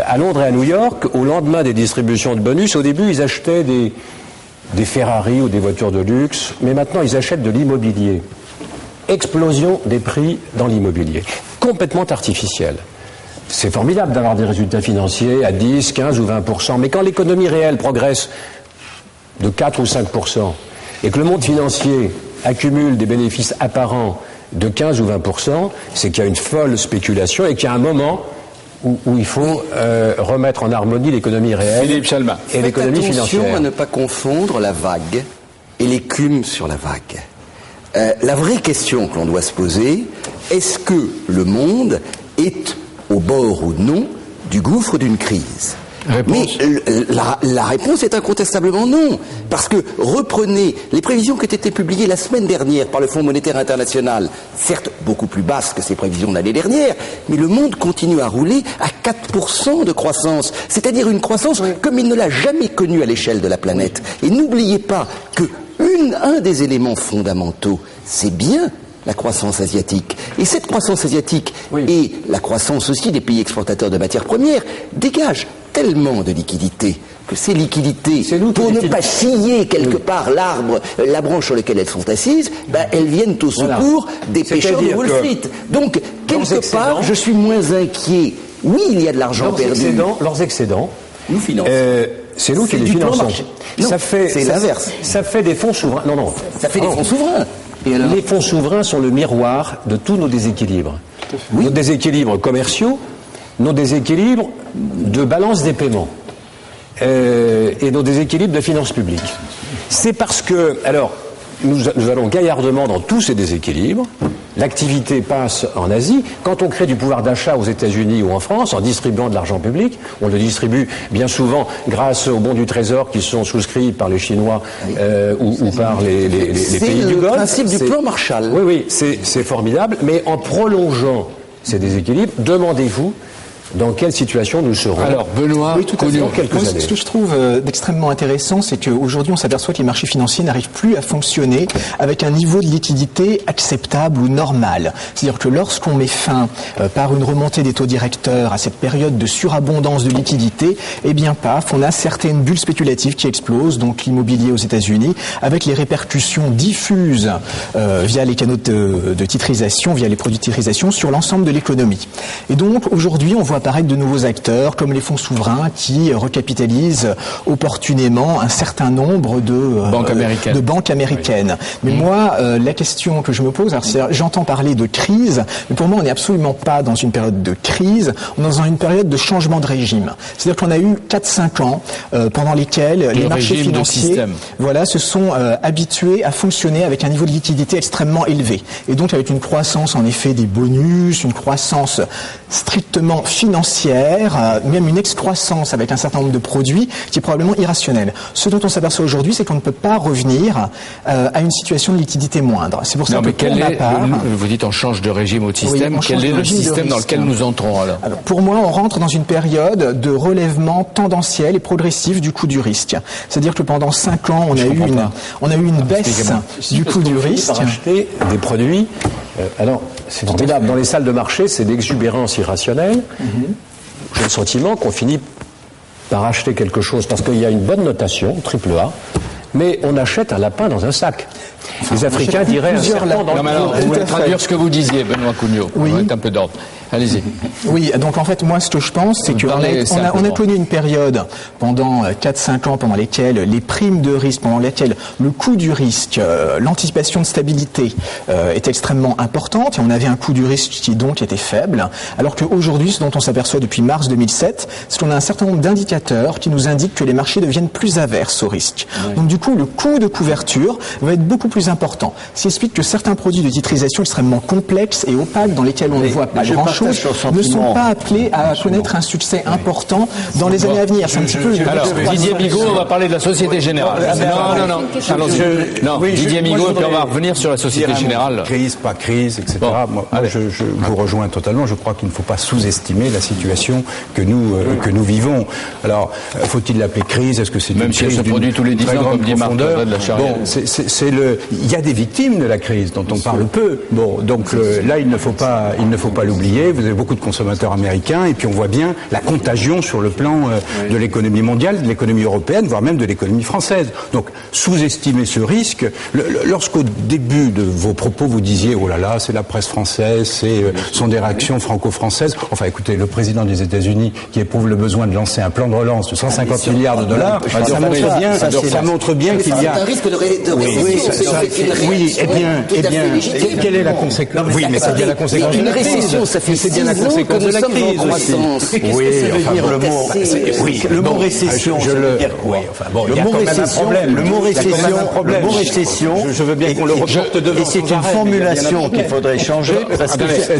À Londres et à New York, au lendemain des distributions de bonus, au début, ils achetaient des Ferrari ou des voitures de luxe, mais maintenant, ils achètent de l'immobilier. Explosion des prix dans l'immobilier. Complètement artificielle. C'est formidable d'avoir des résultats financiers à 10, 15 ou 20%, mais quand l'économie réelle progresse de 4 ou 5%, et que le monde financier accumule des bénéfices apparents de 15 ou 20%, c'est qu'il y a une folle spéculation et qu'il y a un moment où il faut remettre en harmonie l'économie réelle et l'économie financière. Attention à ne pas confondre la vague et l'écume sur la vague. La vraie question que l'on doit se poser, est-ce que le monde est au bord ou non du gouffre d'une crise ? Réponse. Mais la réponse est incontestablement non, parce que reprenez les prévisions qui ont été publiées la semaine dernière par le Fonds monétaire international, certes beaucoup plus basses que ces prévisions de l'année dernière, mais le monde continue à rouler à 4% de croissance, c'est-à-dire une croissance comme il ne l'a jamais connue à l'échelle de la planète. Et n'oubliez pas que un des éléments fondamentaux, c'est bien la croissance asiatique. Et cette croissance asiatique et la croissance aussi des pays exportateurs de matières premières dégagent tellement de liquidités que ces liquidités, pour ne pas scier quelque part la branche sur laquelle elles sont assises, elles viennent au secours des pêcheurs de Wall Street. Donc, quelque part, je suis moins inquiet. Oui, il y a de l'argent perdu. Leurs excédents, nous finançons. C'est nous qui les finançons. C'est l'inverse. Ça fait des fonds souverains. Non. Ça fait des fonds souverains. Et alors, les fonds souverains sont le miroir de tous nos déséquilibres. Nos déséquilibres commerciaux, nos déséquilibres de balance des paiements et nos déséquilibres de finances publiques. C'est parce que, alors, nous allons gaillardement dans tous ces déséquilibres. L'activité passe en Asie. Quand on crée du pouvoir d'achat aux États-Unis ou en France, en distribuant de l'argent public, on le distribue bien souvent grâce aux bons du Trésor qui sont souscrits par les Chinois ou par les pays du Golfe. C'est le principe du plan Marshall. Oui, c'est formidable. Mais en prolongeant ces déséquilibres, demandez-vous dans quelle situation nous serons. Alors, Benoît, oui, tout à fait. Moi, ce que je trouve d'extrêmement intéressant, c'est qu'aujourd'hui, on s'aperçoit que les marchés financiers n'arrivent plus à fonctionner avec un niveau de liquidité acceptable ou normal. C'est-à-dire que lorsqu'on met fin par une remontée des taux directeurs à cette période de surabondance de liquidité, eh bien, paf, on a certaines bulles spéculatives qui explosent, donc l'immobilier aux États-Unis, avec les répercussions diffuses via les canaux de titrisation, via les produits de titrisation sur l'ensemble de l'économie. Et donc, aujourd'hui, on voit apparaître de nouveaux acteurs comme les fonds souverains qui recapitalisent opportunément un certain nombre de banques américaines. Mais moi, la question que je me pose, j'entends parler de crise, mais pour moi, on n'est absolument pas dans une période de crise, on est dans une période de changement de régime. C'est-à-dire qu'on a eu 4-5 ans pendant lesquels les marchés financiers se sont habitués à fonctionner avec un niveau de liquidité extrêmement élevé. Et donc avec une croissance en effet des bonus, une croissance strictement financière, même une excroissance avec un certain nombre de produits qui est probablement irrationnelle. Ce dont on s'aperçoit aujourd'hui, c'est qu'on ne peut pas revenir à une situation de liquidité moindre. C'est pour ça que pour ma part... Vous dites on change de régime au système. Quel est le système dans lequel nous entrons alors ? Alors, pour moi, on rentre dans une période de relèvement tendanciel et progressif du coût du risque. C'est-à-dire que pendant 5 ans, on a eu une baisse du coût du risque. Par acheter des produits... alors, c'est formidable. Dans les salles de marché, c'est d'exubérance irrationnelle. J'ai le sentiment qu'on finit par acheter quelque chose parce qu'il y a une bonne notation, AAA, mais on achète un lapin dans un sac. Les Africains diraient un serpent dans le alors, vous voulez traduire ce que vous disiez, Benoît Cugnot. Oui. On va mettre un peu d'ordre. Allez-y. Oui, donc en fait, moi, ce que je pense, c'est qu'on a connu une période pendant 4-5 ans pendant lesquelles les primes de risque, pendant lesquelles le coût du risque, l'anticipation de stabilité est extrêmement importante et on avait un coût du risque qui donc était faible, alors qu'aujourd'hui, ce dont on s'aperçoit depuis mars 2007, c'est qu'on a un certain nombre d'indicateurs qui nous indiquent que les marchés deviennent plus averses au risque. Oui. Donc du coup, le coût de couverture va être beaucoup plus important. Ce qui explique que certains produits de titrisation extrêmement complexes et opaques dans lesquels on ne voit pas grand-chose ne sont pas appelés à connaître un succès important dans les années à venir. C'est un petit peu... Alors, Didier Migaud, on va parler de la Société Générale. Non. Didier Migaud, puis on va revenir sur la Société Générale. Crise, pas crise, etc. Moi, je vous rejoins totalement. Je crois qu'il ne faut pas sous-estimer la situation que nous vivons. Alors, faut-il l'appeler crise ? Est-ce que c'est même si elle se produit tous les 10 ans, comme dit Marc de la Charrière. Bon, il y a des victimes de la crise dont on parle peu. Bon, donc là, il ne faut pas l'oublier. Vous avez beaucoup de consommateurs américains et puis on voit bien la contagion sur le plan de l'économie mondiale, de l'économie européenne, voire même de l'économie française. Donc, sous-estimer ce risque. Lorsqu'au début de vos propos, vous disiez « Oh là là, c'est la presse française, ce sont des réactions franco-françaises ». Enfin, écoutez, le président des États-Unis qui éprouve le besoin de lancer un plan de relance de 150 milliards de dollars, ça montre bien qu'il y a... C'est un risque de récession. Oui, eh bien, quelle est la conséquence ? Oui, mais ça vient la conséquence. Une récession, ça fait c'est bien la conséquence de la crise aussi. Oui, enfin, le mot récession, ça veut dire quoi? Le mot récession, je veux bien qu'on le reporte devant. Et c'est une formulation qu'il faudrait changer.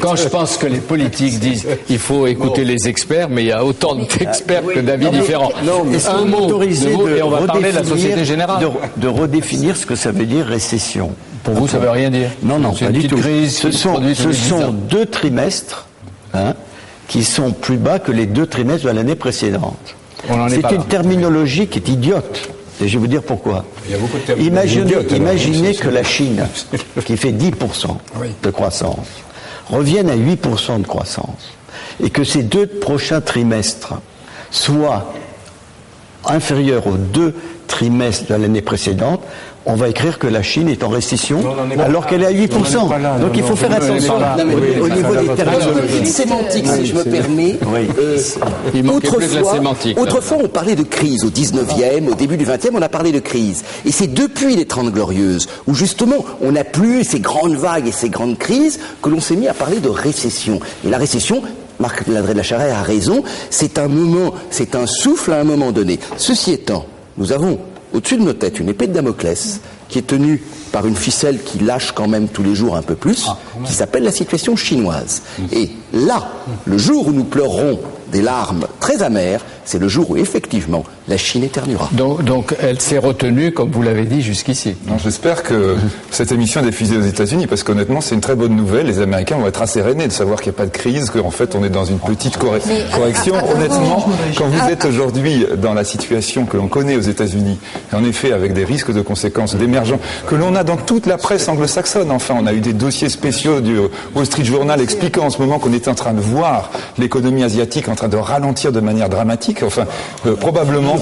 Quand je pense que les politiques disent il faut écouter les experts, mais il y a autant d'experts que d'avis différents. Est-ce que vous m'autorisez de redéfinir ce que ça veut dire récession? Pour vous, ça veut rien dire? Non, pas du tout. Crise, ce sont 2 trimestres qui sont plus bas que les 2 trimestres de l'année précédente. C'est une terminologie qui est idiote. Et je vais vous dire pourquoi. Imaginez que la Chine, qui fait 10% de croissance, revienne à 8% de croissance, et que ces 2 prochains trimestres soient inférieurs aux 2 trimestres de l'année précédente, on va écrire que la Chine est en récession alors qu'elle est à 8%. Donc il faut faire attention au niveau des terminologies. Sémantique, si je me permets. Autrefois, on parlait de crise. Au 19e, au début du 20e, on a parlé de crise. Et c'est depuis les 30 Glorieuses, où justement, on n'a plus ces grandes vagues et ces grandes crises, que l'on s'est mis à parler de récession. Et la récession, Marc Ladré de la Charrette a raison, c'est un moment, c'est un souffle à un moment donné. Ceci étant, nous avons au-dessus de nos têtes une épée de Damoclès qui est tenue par une ficelle qui lâche quand même tous les jours un peu plus, qui s'appelle la situation chinoise. Et là, le jour où nous pleurerons des larmes très amères, c'est le jour où effectivement la Chine éternuera. Donc elle s'est retenue, comme vous l'avez dit, jusqu'ici. Non, j'espère que cette émission est diffusée aux États-Unis, parce qu'honnêtement, c'est une très bonne nouvelle. Les Américains vont être assez rénés de savoir qu'il n'y a pas de crise, qu'en fait, on est dans une petite correction. Honnêtement, quand vous êtes aujourd'hui dans la situation que l'on connaît aux États-Unis, en effet, avec des risques de conséquences d'émergence, que l'on a dans toute la presse anglo-saxonne, enfin, on a eu des dossiers spéciaux du Wall Street Journal expliquant en ce moment qu'on est en train de voir l'économie asiatique en train de ralentir de manière dramatique. Enfin, probablement,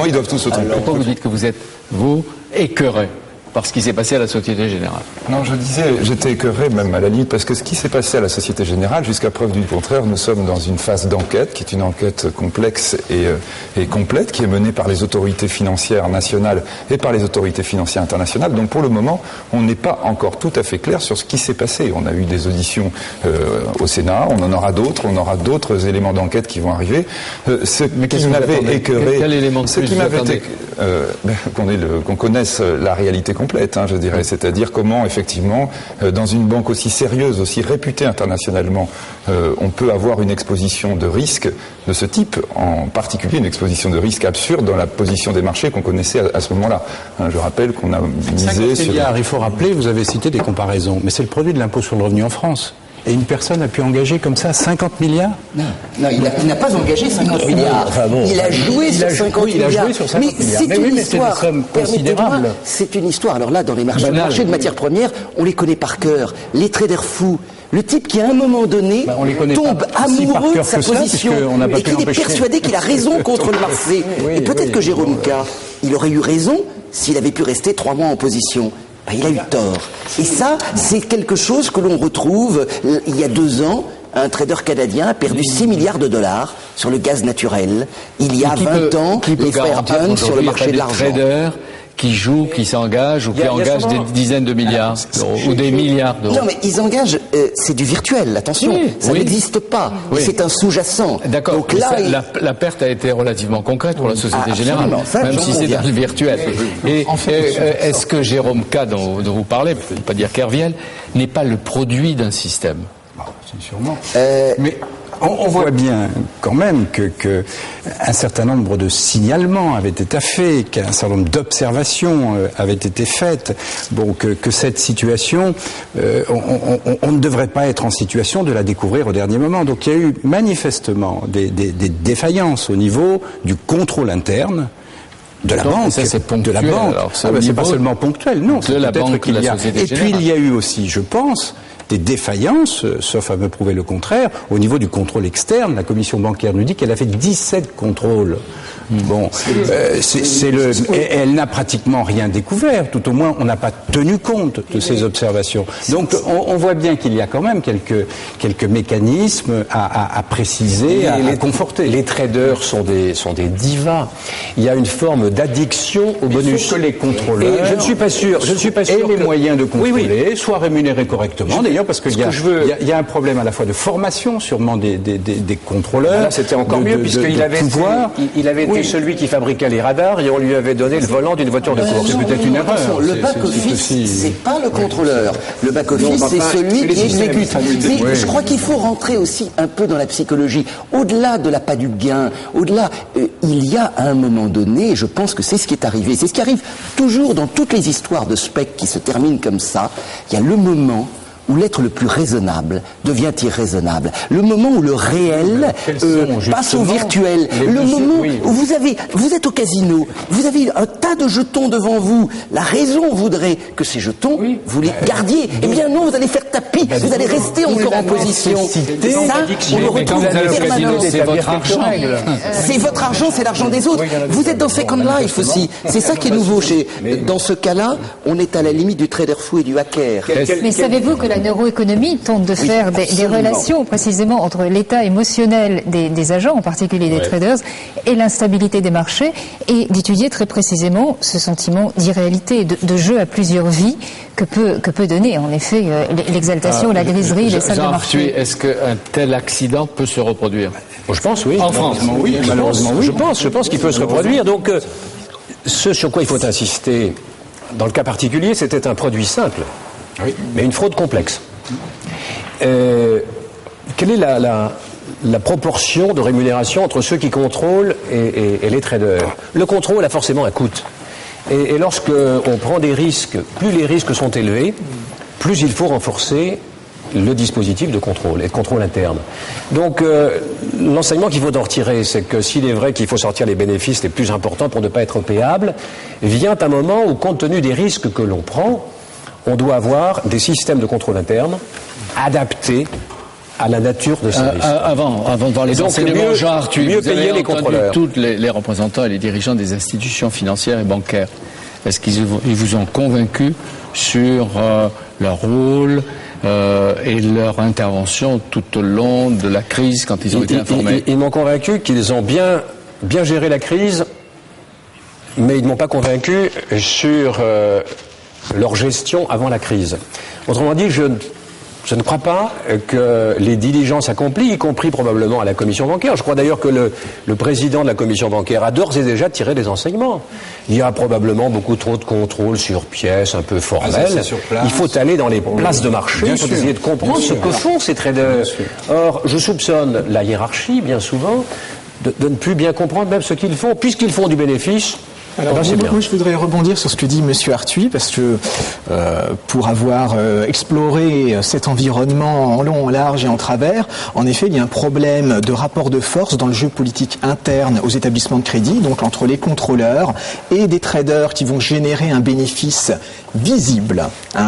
ils doivent tous se tromper. Pourquoi vous dites que vous êtes, vous, écœuré par ce qui s'est passé à la Société Générale? Non, je disais, j'étais écœuré même à la limite, parce que ce qui s'est passé à la Société Générale, jusqu'à preuve du contraire, nous sommes dans une phase d'enquête, qui est une enquête complexe et complète, qui est menée par les autorités financières nationales et par les autorités financières internationales. Donc pour le moment, on n'est pas encore tout à fait clair sur ce qui s'est passé. On a eu des auditions au Sénat, on en aura d'autres, on aura d'autres éléments d'enquête qui vont arriver. Ce qui m'avait écœuré, qu'on connaisse la réalité complète, je dirais, c'est-à-dire comment effectivement dans une banque aussi sérieuse, aussi réputée internationalement, on peut avoir une exposition de risque de ce type, en particulier une exposition de risque absurde dans la position des marchés qu'on connaissait à ce moment-là. Je rappelle qu'on a misé sur... Il faut rappeler, vous avez cité des comparaisons, mais c'est le produit de l'impôt sur le revenu en France. Et une personne a pu engager comme ça 50 milliards? Non, il n'a pas engagé 50 milliards. Il a joué sur 50 milliards. Mais c'est une histoire. Permettez-moi, c'est une histoire. Alors là, dans les marchés de matières premières, on les connaît par cœur. Les traders fous. Le type qui, à un moment donné, tombe amoureux de sa position et qui est persuadé qu'il a raison contre le marché. Et peut-être que Jérôme K, il aurait eu raison s'il avait pu rester 3 mois en position. Il a eu tort. Et ça, c'est quelque chose que l'on retrouve il y a 2 ans. Un trader canadien a perdu 6 milliards de dollars sur le gaz naturel. Il y a 20 ans, les frères Hunt sur le marché de l'argent. Qui jouent, qui s'engagent ou qui engagent des dizaines de milliards d'euros ou des milliards d'euros. Non, mais ils engagent, c'est du virtuel, attention, ça n'existe pas, c'est un sous-jacent. D'accord, donc là, la perte a été relativement concrète pour la Société Générale, même si c'est dans le virtuel. Et est-ce que Jérôme K, dont vous parlez, je ne peux pas dire Kerviel, n'est pas le produit d'un système? C'est sûrement. Mais on voit bien quand même que un certain nombre de signalements avaient été faits, qu'un certain nombre d'observations avaient été faites. Bon, que cette situation, on ne devrait pas être en situation de la découvrir au dernier moment. Donc il y a eu manifestement des défaillances au niveau du contrôle interne de la banque, de la banque. C'est pas seulement ponctuel, non. C'est peut-être qu'il y a. Et puis il y a eu aussi, je pense, des défaillances, sauf à me prouver le contraire, au niveau du contrôle externe. La commission bancaire nous dit qu'elle a fait 17 contrôles. Bon, elle n'a pratiquement rien découvert, tout au moins on n'a pas tenu compte de ces observations. Donc on voit bien qu'il y a quand même quelques mécanismes à préciser, à conforter. Les traders sont des divas. Il y a une forme d'addiction au bonus. Que les contrôleurs, et je ne suis pas sûr et les moyens de contrôler soient rémunérés correctement. D'ailleurs, d'ailleurs, parce qu'il y a un problème à la fois de formation, sûrement des contrôleurs. Là, c'était encore mieux, puisqu'il avait été celui qui fabriquait les radars et on lui avait donné le volant d'une voiture de course. C'est peut-être une erreur. Le back-office, c'est pas le contrôleur. Le back-office, c'est celui qui exécute. Mais je crois qu'il faut rentrer aussi un peu dans la psychologie. Au-delà de l'appât du gain, au-delà, il y a à un moment donné, et je pense que c'est ce qui est arrivé, c'est ce qui arrive toujours dans toutes les histoires de spec qui se terminent comme ça, il y a le moment où l'être le plus raisonnable devient irraisonnable. Le moment où le réel passe au virtuel. Le moment où vous êtes au casino, vous avez un tas de jetons devant vous. La raison voudrait que ces jetons, vous les gardiez. Eh bien non, vous allez faire tapis, vous allez rester encore en position. Ça, on le retrouve permanent. C'est votre argent. C'est votre argent, c'est l'argent des autres. Vous êtes dans Second Life aussi. C'est ça qui est nouveau. Dans ce cas-là, on est à la limite du trader fou et du hacker. Mais savez-vous que la neuroéconomie tente de faire des relations précisément entre l'état émotionnel des agents, en particulier des traders, et l'instabilité des marchés, et d'étudier très précisément ce sentiment d'irréalité, de jeu à plusieurs vies que peut donner en effet l'exaltation, la griserie, les salles de marché. Est-ce qu'un tel accident peut se reproduire? Je pense, oui. En France, oui. Malheureusement, oui. Je pense qu'il peut se reproduire. Donc, ce sur quoi il faut insister, dans le cas particulier, c'était un produit simple. Oui. Mais une fraude complexe. Quelle est la proportion de rémunération entre ceux qui contrôlent et les traders? Le contrôle a forcément un coût. Et lorsque on prend des risques, plus les risques sont élevés, plus il faut renforcer le dispositif de contrôle et de contrôle interne. Donc l'enseignement qu'il faut en retirer, c'est que s'il est vrai qu'il faut sortir les bénéfices les plus importants pour ne pas être payable, vient un moment où, compte tenu des risques que l'on prend, on doit avoir des systèmes de contrôle interne adaptés à la nature de ces risques. Avant de voir les enseignements, Jean Arthuis, mieux payer les contrôleurs. Tous les représentants et les dirigeants des institutions financières et bancaires, est-ce qu'ils vous ont convaincu sur leur rôle et leur intervention tout au long de la crise quand ils ont été informés? Ils m'ont convaincu qu'ils ont bien géré la crise, mais ils ne m'ont pas convaincu sur leur gestion avant la crise. Autrement dit, je ne crois pas que les diligences accomplies, y compris probablement à la commission bancaire, je crois d'ailleurs que le président de la commission bancaire a d'ores et déjà tiré des enseignements. Il y a probablement beaucoup trop de contrôles sur pièces, un peu formels. Il faut aller dans les places de marché, il faut essayer de comprendre ce que font ces traders. Or, je soupçonne la hiérarchie, bien souvent, de ne plus bien comprendre même ce qu'ils font, puisqu'ils font du bénéfice. Alors, moi, je voudrais rebondir sur ce que dit Monsieur Arthuis, parce que pour avoir exploré cet environnement en long, en large et en travers, en effet, il y a un problème de rapport de force dans le jeu politique interne aux établissements de crédit, donc entre les contrôleurs et des traders qui vont générer un bénéfice visible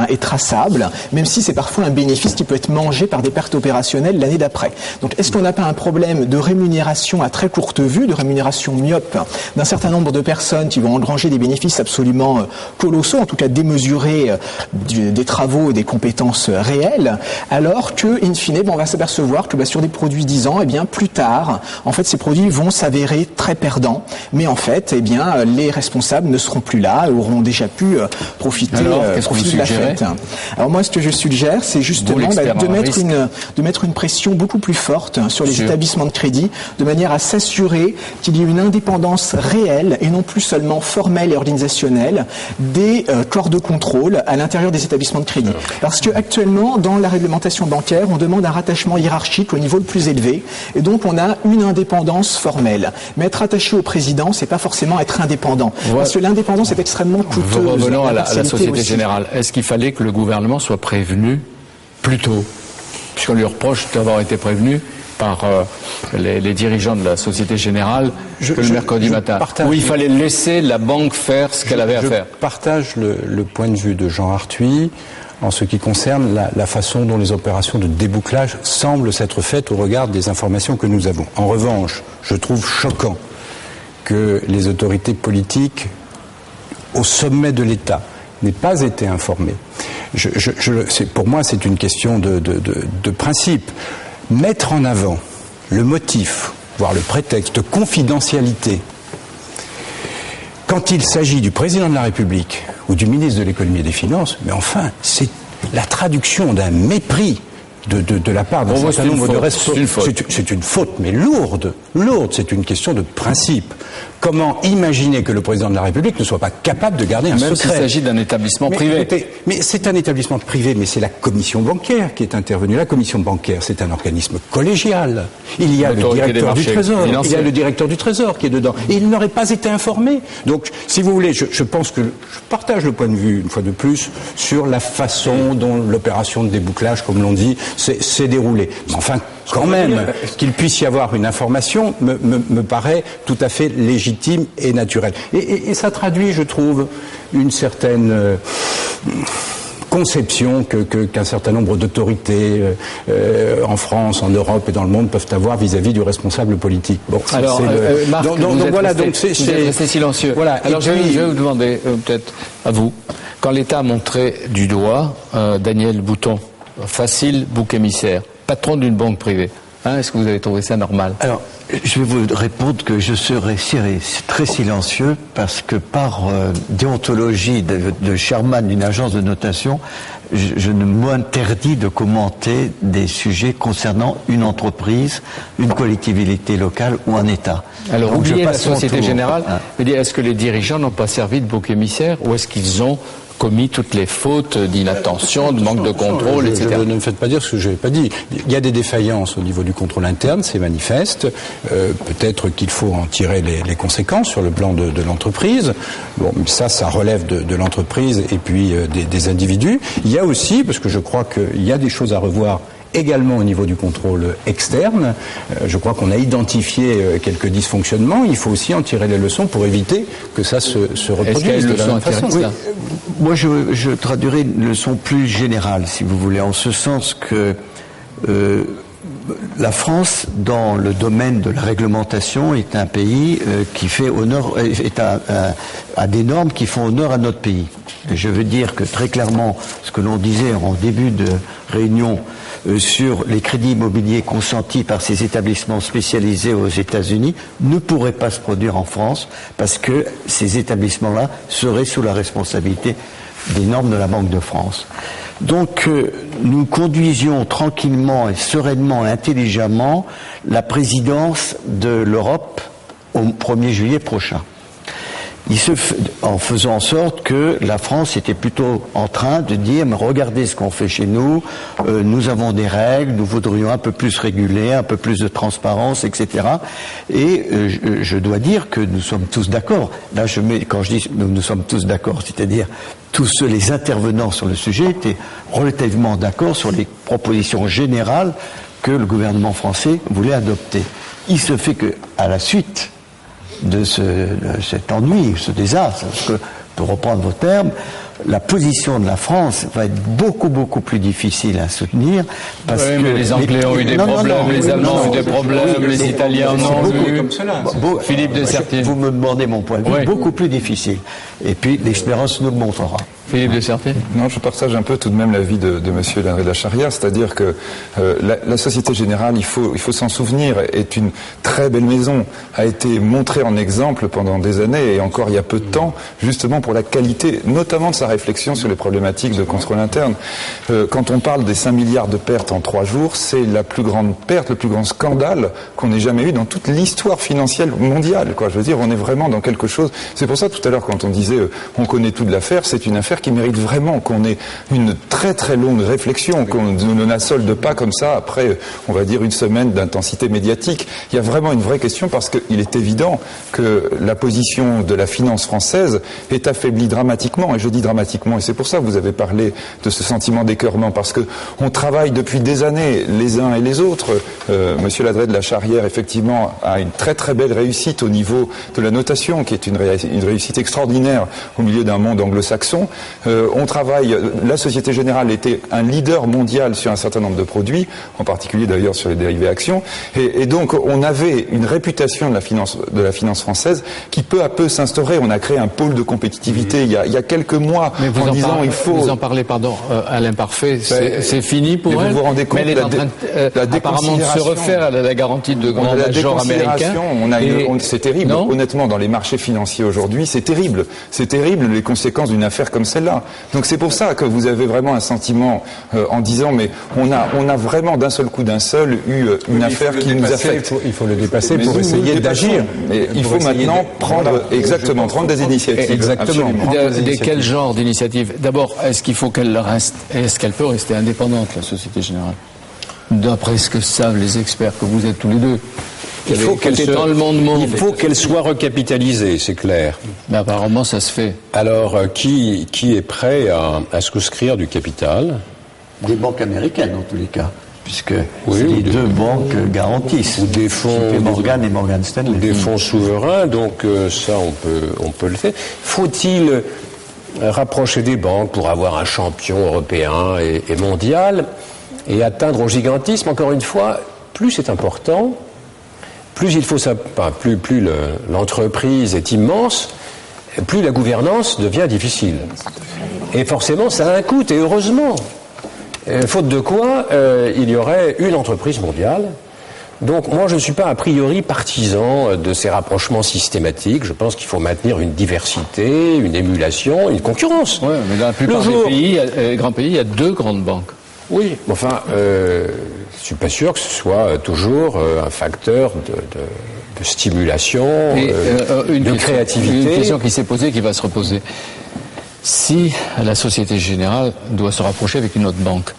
et traçable, même si c'est parfois un bénéfice qui peut être mangé par des pertes opérationnelles l'année d'après. Donc, est-ce qu'on n'a pas un problème de rémunération à très courte vue, de rémunération myope d'un certain nombre de personnes qui vont engranger des bénéfices absolument colossaux, en tout cas démesurés des travaux et des compétences réelles, alors que, in fine, on va s'apercevoir que sur des produits 10 ans, plus tard, en fait, ces produits vont s'avérer très perdants, mais en fait, les responsables ne seront plus là et auront déjà pu profiter de la fête. Alors moi, ce que je suggère, c'est justement de mettre une pression beaucoup plus forte sur les établissements de crédit, de manière à s'assurer qu'il y ait une indépendance réelle et non plus seulement formelle et organisationnelle des corps de contrôle à l'intérieur des établissements de crédit. Parce que actuellement, dans la réglementation bancaire, on demande un rattachement hiérarchique au niveau le plus élevé, et donc on a une indépendance formelle. Mais être attaché au président, c'est pas forcément être indépendant, parce que l'indépendance est extrêmement coûteuse. Revenons à la Société Générale. Est-ce qu'il fallait que le gouvernement soit prévenu plus tôt, puisqu'on lui reproche d'avoir été prévenu par les dirigeants de la Société Générale le mercredi matin, où il fallait laisser la banque faire ce qu'elle avait à faire? Je partage le point de vue de Jean Arthuis en ce qui concerne la façon dont les opérations de débouclage semblent s'être faites au regard des informations que nous avons. En revanche, je trouve choquant que les autorités politiques au sommet de l'État n'aient pas été informées. Pour moi, c'est une question de principe. Mettre en avant le motif, voire le prétexte de confidentialité, quand il s'agit du président de la République ou du ministre de l'économie et des finances, mais enfin, c'est la traduction d'un mépris de la part d'un certain nombre de responsables. C'est une faute, mais lourde. C'est une question de principe. Comment imaginer que le président de la République ne soit pas capable de garder un secret ? Même s'il s'agit d'un établissement privé. Écoutez, mais c'est un établissement privé, mais c'est la commission bancaire qui est intervenue. La commission bancaire, c'est un organisme collégial. Il y a le directeur du Trésor. Il y a le directeur du Trésor qui est dedans. Et il n'aurait pas été informé. Donc, si vous voulez, je pense que je partage le point de vue, une fois de plus, sur la façon dont l'opération de débouclage, comme l'on dit, s'est déroulée. Mais enfin, quand même, qu'il puisse y avoir une information me paraît tout à fait légitime et naturel. Et ça traduit, je trouve, une certaine conception qu'un certain nombre d'autorités en France, en Europe et dans le monde peuvent avoir vis-à-vis du responsable politique. Bon, alors, Marc, donc voilà, donc c'est silencieux. Voilà. Alors je vais vous demander, peut-être à vous, quand l'État a montré du doigt Daniel Bouton, facile bouc émissaire, patron d'une banque privée. Est-ce que vous avez trouvé ça normal ? Alors, je vais vous répondre que je serai très silencieux parce que par déontologie de chairman d'une agence de notation, je ne m'interdis de commenter des sujets concernant une entreprise, une collectivité locale ou un État. Alors, donc, oubliez la Société Générale, mais est-ce que les dirigeants n'ont pas servi de bouc émissaire ou est-ce qu'ils ont commis toutes les fautes d'inattention, de manque de contrôle, etc. Ne me faites pas dire ce que je n'ai pas dit. Il y a des défaillances au niveau du contrôle interne, c'est manifeste. Peut-être qu'il faut en tirer les conséquences sur le plan de l'entreprise. Bon, ça relève de l'entreprise et puis des individus. Il y a aussi, parce que je crois qu'il y a des choses à revoir également au niveau du contrôle externe. Je crois qu'on a identifié quelques dysfonctionnements. Il faut aussi en tirer les leçons pour éviter que ça se reproduise de la même façon. Oui. Moi, je traduirai une leçon plus générale, si vous voulez, en ce sens que la France, dans le domaine de la réglementation, est un pays qui fait honneur, a des normes qui font honneur à notre pays. Et je veux dire que très clairement, ce que l'on disait en début de réunion sur les crédits immobiliers consentis par ces établissements spécialisés aux États-Unis ne pourrait pas se produire en France parce que ces établissements-là seraient sous la responsabilité des normes de la Banque de France. Donc, nous conduisions tranquillement et sereinement et intelligemment la présidence de l'Europe au 1er juillet prochain. En faisant en sorte que la France était plutôt en train de dire mais regardez ce qu'on fait chez nous, nous avons des règles, nous voudrions un peu plus réguler, un peu plus de transparence, etc. Et je dois dire que nous sommes tous d'accord. Là, quand je dis nous sommes tous d'accord, c'est-à-dire tous les intervenants sur le sujet étaient relativement d'accord sur les propositions générales que le gouvernement français voulait adopter. Il se fait que, à la suite de cet ennui, ce désastre, parce que, pour reprendre vos termes, la position de la France va être beaucoup plus difficile à soutenir parce que les Anglais ont eu des problèmes, les Allemands ont eu des problèmes, les Italiens en ont eu. Philippe de Sertine. Vous me demandez mon point de vue, beaucoup plus difficile. Et puis l'expérience nous le montrera. Philippe de Sertine. Non, je partage un peu tout de même l'avis de Monsieur Landry de la Charrière, c'est-à-dire que la Société Générale, il faut s'en souvenir, est une très belle maison, a été montrée en exemple pendant des années et encore il y a peu de temps, justement pour la qualité, notamment de sa réflexion sur les problématiques de contrôle interne. Quand on parle des 5 milliards de pertes en 3 jours, c'est la plus grande perte, le plus grand scandale qu'on ait jamais eu dans toute l'histoire financière mondiale, quoi. Je veux dire, on est vraiment dans quelque chose. C'est pour ça tout à l'heure quand on disait on connaît tout de l'affaire, c'est une affaire qui mérite vraiment qu'on ait une très longue réflexion, qu'on ne la solde pas comme ça après, on va dire, une semaine d'intensité médiatique. Il y a vraiment une vraie question parce qu'il est évident que la position de la finance française est affaiblie dramatiquement, et je dis dramatiquement, et c'est pour ça que vous avez parlé de ce sentiment d'écœurement, parce que on travaille depuis des années, les uns et les autres. Monsieur Landry de la Charrière, effectivement, a une très belle réussite au niveau de la notation, qui est une réussite extraordinaire au milieu d'un monde anglo-saxon. On travaille, la Société Générale était un leader mondial sur un certain nombre de produits, en particulier d'ailleurs sur les dérivés actions, et donc on avait une réputation de la finance française qui peu à peu s'instaurait. On a créé un pôle de compétitivité il y a quelques mois pas en disant il faut... Vous en parlez, pardon, à l'imparfait, c'est fini pour elle. Vous vous rendez compte, mais elle est en train apparemment de se refaire à la garantie de grands majors américains. C'est terrible. Honnêtement, dans les marchés financiers aujourd'hui, c'est terrible. C'est terrible les conséquences d'une affaire comme celle-là. Donc c'est pour ça que vous avez vraiment un sentiment en disant mais on a vraiment d'un seul coup eu une affaire qui nous affecte. Il faut le dépasser pour essayer d'agir. Mais il faut maintenant prendre des initiatives. Exactement. Quel genre d'initiatives? D'abord, est-ce qu'elle peut rester indépendante, la Société Générale? D'après ce que savent les experts que vous êtes tous les deux. Il faut qu'elle soit recapitalisée, c'est clair. Mais apparemment, ça se fait. Alors, qui est prêt à souscrire du capital? Des banques américaines, en tous les cas, puisque les deux banques garantissent. Ou des fonds, JP Morgan et Morgan Stanley. Des fonds souverains, donc ça, on peut le faire. Faut-il rapprocher des banques pour avoir un champion européen et mondial et atteindre au gigantisme? Encore une fois, plus c'est important, plus il faut plus l'entreprise est immense, plus la gouvernance devient difficile. Et forcément, ça a un coût, et heureusement. Faute de quoi, il y aurait une entreprise mondiale. Donc moi, je ne suis pas a priori partisan de ces rapprochements systématiques. Je pense qu'il faut maintenir une diversité, une émulation, une concurrence. Oui, mais dans la plupart des grands pays, il y a deux grandes banques. Oui, enfin, je suis pas sûr que ce soit toujours un facteur de stimulation, de créativité. Une question qui s'est posée, qui va se reposer. Si la Société Générale doit se rapprocher avec une autre banque,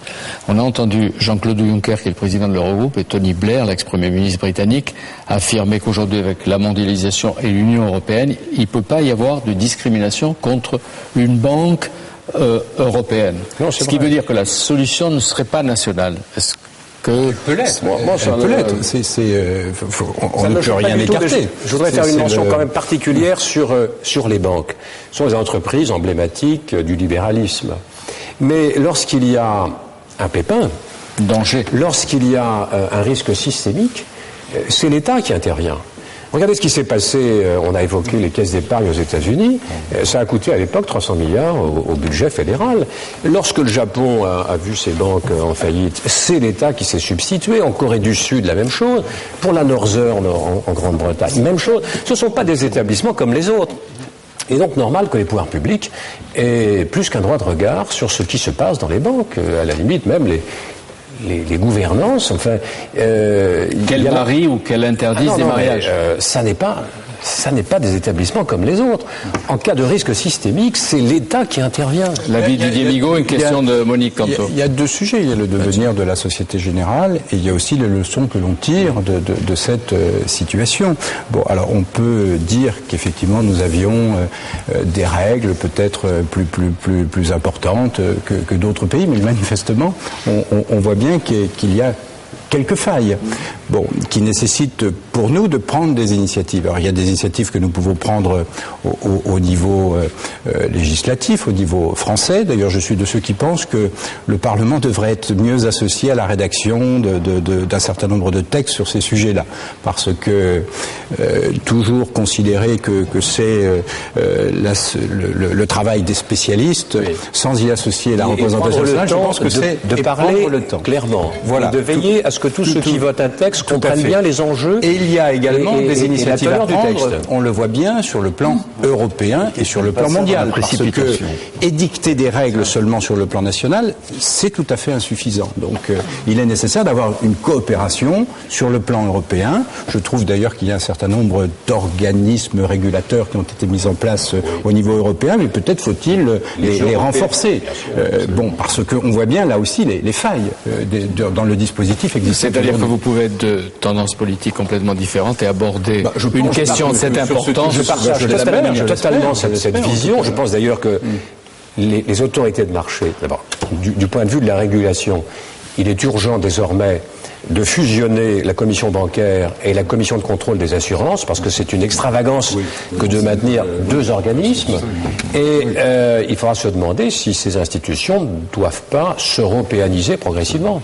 on a entendu Jean-Claude Juncker, qui est le président de l'Eurogroupe, et Tony Blair, l'ex-premier ministre britannique, affirmer qu'aujourd'hui, avec la mondialisation et l'Union européenne, il ne peut pas y avoir de discrimination contre une banque européenne. Non, ce qui veut dire que la solution ne serait pas nationale. Est-ce que... peut l'être. Elle peut l'être. On ne peut rien écarter. Je voudrais faire une mention quand même particulière sur les banques. Ce sont des entreprises emblématiques du libéralisme. Mais lorsqu'il y a un pépin, danger, lorsqu'il y a un risque systémique, c'est l'État qui intervient. Regardez ce qui s'est passé, on a évoqué les caisses d'épargne aux États-Unis, ça a coûté à l'époque 300 milliards au budget fédéral. Lorsque le Japon a vu ses banques en faillite, c'est l'État qui s'est substitué. En Corée du Sud, la même chose. Pour la Northern en Grande-Bretagne, même chose. Ce ne sont pas des établissements comme les autres. Et donc normal que les pouvoirs publics aient plus qu'un droit de regard sur ce qui se passe dans les banques. À la limite, même les gouvernances, enfin... qu'elle marie ou qu'elle interdise des mariages. Ça n'est pas des établissements comme les autres. En cas de risque systémique, c'est l'État qui intervient. L'avis de Didier Migaud, une question de Monique Canto. Il y a deux sujets. Il y a le devenir de la Société Générale et il y a aussi les leçons que l'on tire de cette situation. Bon, alors on peut dire qu'effectivement nous avions des règles peut-être plus importantes que d'autres pays, mais manifestement on voit bien qu'il y a quelques failles, qui nécessitent pour nous de prendre des initiatives. Alors il y a des initiatives que nous pouvons prendre au niveau législatif, au niveau français. D'ailleurs, je suis de ceux qui pensent que le Parlement devrait être mieux associé à la rédaction d'un certain nombre de textes sur ces sujets-là, parce que toujours considérer que c'est le travail des spécialistes, sans y associer la représentation nationale, je pense que c'est de parler clairement, voilà, de veiller à ce que tous ceux qui votent un texte comprennent bien les enjeux. Et il y a également des initiatives à prendre, on le voit bien, sur le plan européen et sur le plan mondial. Parce que édicter des règles seulement sur le plan national, c'est tout à fait insuffisant. Donc il est nécessaire d'avoir une coopération sur le plan européen. Je trouve d'ailleurs qu'il y a un certain nombre d'organismes régulateurs qui ont été mis en place au niveau européen, mais peut-être faut-il les renforcer. Parce qu'on voit bien là aussi les failles dans le dispositif existant. C'est-à-dire que vous pouvez être de tendances politiques complètement différentes et aborder une question de cette importance. Je partage totalement cette vision. Je pense d'ailleurs que les autorités de marché, d'abord, du point de vue de la régulation, il est urgent désormais de fusionner la commission bancaire et la commission de contrôle des assurances, parce que c'est une extravagance que de maintenir deux organismes. Et il faudra se demander si ces institutions ne doivent pas s'européaniser progressivement.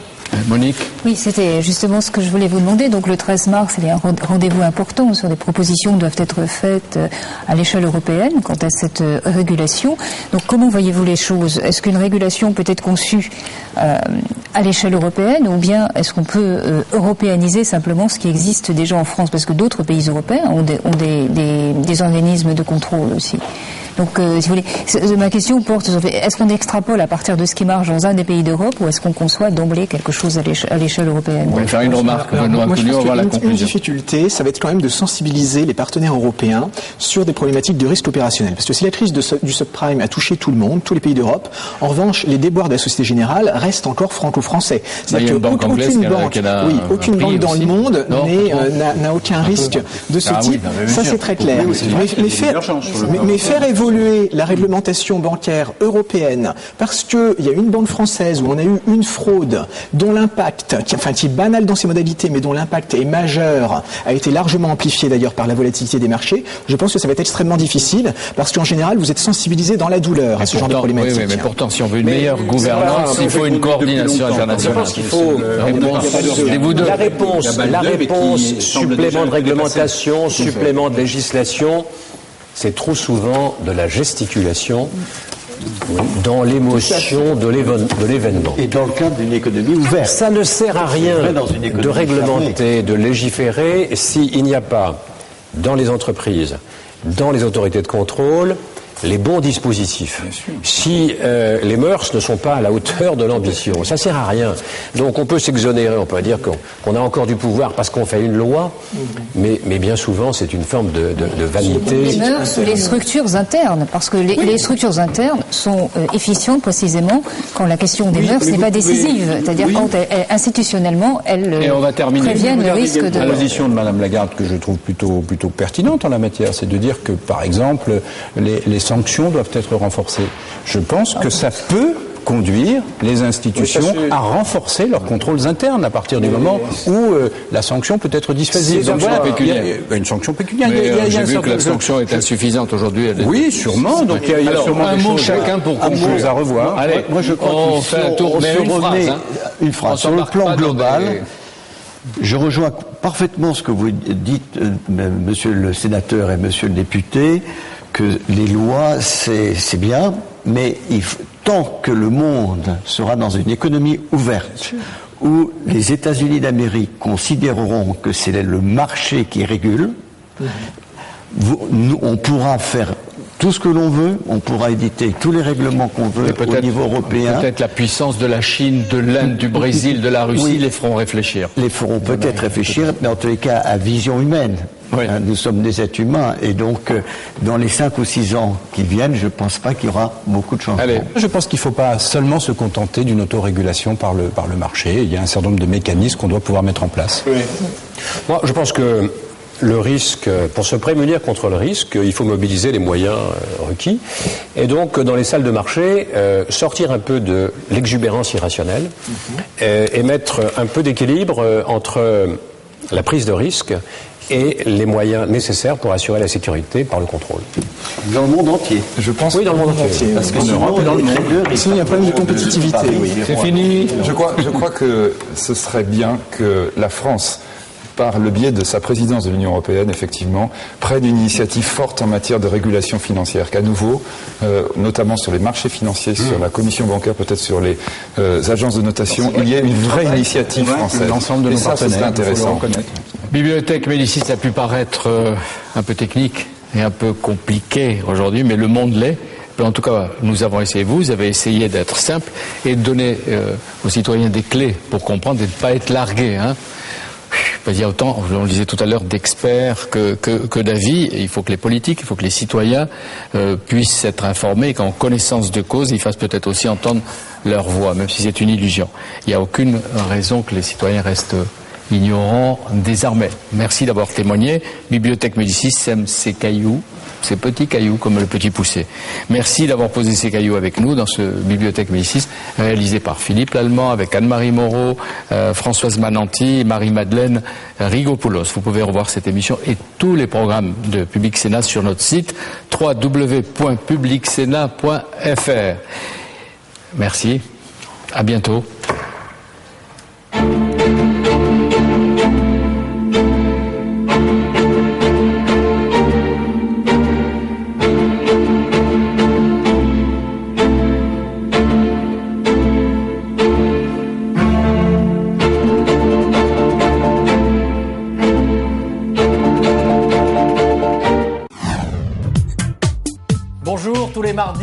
Monique? Oui, c'était justement ce que je voulais vous demander. Donc le 13 mars, il y a un rendez-vous important sur des propositions qui doivent être faites à l'échelle européenne quant à cette régulation. Donc comment voyez-vous les choses? Est-ce qu'une régulation peut être conçue à l'échelle européenne, ou bien est-ce qu'on peut européaniser simplement ce qui existe déjà en France? Parce que d'autres pays européens ont des organismes de contrôle aussi. Donc, si vous voulez, ma question porte sur est-ce qu'on extrapole à partir de ce qui marche dans un des pays d'Europe, ou est-ce qu'on conçoit d'emblée quelque chose à l'échelle européenne? On va faire une remarque. Une difficulté, ça va être quand même de sensibiliser les partenaires européens sur des problématiques de risque opérationnel. Parce que si la crise du subprime a touché tout le monde, tous les pays d'Europe, en revanche, les déboires de la Société Générale restent encore franco-français. C'est-à-dire qu'aucune banque dans le monde n'a aucun risque de ce type. Ça, c'est très clair. Mais faire évoluer la réglementation bancaire européenne parce qu'il y a une banque française où on a eu une fraude dont l'impact, qui est banal dans ses modalités, mais dont l'impact est majeur, a été largement amplifié d'ailleurs par la volatilité des marchés, je pense que ça va être extrêmement difficile parce qu'en général, vous êtes sensibilisé dans la douleur à ce genre de problématique. Oui, mais pourtant, si on veut une meilleure gouvernance, il faut une coordination internationale. Je pense qu'il faut la réponse, supplément de réglementation, supplément de législation. C'est trop souvent de la gesticulation dans l'émotion de l'événement. Et dans le cadre d'une économie ouverte. Ça ne sert à rien de réglementer, de légiférer s'il n'y a pas dans les entreprises, dans les autorités de contrôle, les bons dispositifs. Si les mœurs ne sont pas à la hauteur de l'ambition, ça sert à rien. Donc on peut s'exonérer, on peut dire qu'on a encore du pouvoir parce qu'on fait une loi, mais bien souvent c'est une forme de vanité. Les mœurs ou les structures internes, parce que les structures internes sont efficientes précisément quand la question des mœurs n'est pas décisive, c'est-à-dire quand institutionnellement elles préviennent le risque de... La position de Madame Lagarde que je trouve plutôt pertinente en la matière, c'est de dire que par exemple les sanctions doivent être renforcées. Je pense que ça peut conduire les institutions à renforcer leurs contrôles internes à partir du moment où la sanction peut être dissuasive. Donc voilà, une sanction pécuniaire. J'ai vu que la sanction est insuffisante aujourd'hui. Oui, sûrement. Donc il y a sûrement un mot chacun pour conclure à revoir. Allez, moi je crois qu'on fait un tour, mais une phrase. Sur le plan global, je rejoins parfaitement ce que vous dites, monsieur le sénateur et monsieur le député, que les lois, c'est bien, mais tant que le monde sera dans une économie ouverte, où les États-Unis d'Amérique considéreront que c'est le marché qui régule, on pourra faire tout ce que l'on veut, on pourra éditer tous les règlements qu'on veut au niveau européen. Peut-être la puissance de la Chine, de l'Inde, du Brésil, de la Russie les feront réfléchir. Les feront peut-être réfléchir, mais en tous les cas à vision humaine. Oui. Nous sommes des êtres humains et donc dans les 5 ou 6 ans qui viennent, je ne pense pas qu'il y aura beaucoup de changements. Je pense qu'il ne faut pas seulement se contenter d'une autorégulation par le marché. Il y a un certain nombre de mécanismes qu'on doit pouvoir mettre en place. Oui. Moi, je pense que le risque, pour se prémunir contre le risque, il faut mobiliser les moyens requis. Et donc, dans les salles de marché, sortir un peu de l'exubérance irrationnelle et mettre un peu d'équilibre entre la prise de risque et les moyens nécessaires pour assurer la sécurité par le contrôle. Dans le monde entier. Je pense. Oui, dans le monde entier. Parce que sinon, il y a un problème de compétitivité. C'est fini. Je crois que ce serait bien que la France, par le biais de sa présidence de l'Union européenne, effectivement, prenne une initiative forte en matière de régulation financière, qu'à nouveau, notamment sur les marchés financiers, sur la commission bancaire, peut-être sur les agences de notation, il y ait une vraie initiative française. L'ensemble de nos partenaires, ce serait intéressant. Bibliothèque Médicis a pu paraître un peu technique et un peu compliqué aujourd'hui, mais le monde l'est. En tout cas, nous avons essayé, vous avez essayé d'être simple et de donner aux citoyens des clés pour comprendre et de ne pas être largués. Il y a autant, on le disait tout à l'heure, d'experts que d'avis. Il faut que les politiques, il faut que les citoyens puissent être informés et qu'en connaissance de cause, ils fassent peut-être aussi entendre leur voix, même si c'est une illusion. Il n'y a aucune raison que les citoyens restent ignorants désormais. Merci d'avoir témoigné. Bibliothèque Médicis sème ses cailloux, ces petits cailloux comme le petit poussé. Merci d'avoir posé ces cailloux avec nous dans ce Bibliothèque Médicis, réalisé par Philippe Lallemand, avec Anne-Marie Moreau, Françoise Mananti, Marie-Madeleine Rigopoulos. Vous pouvez revoir cette émission et tous les programmes de Public Sénat sur notre site www.publicsénat.fr. Merci, à bientôt.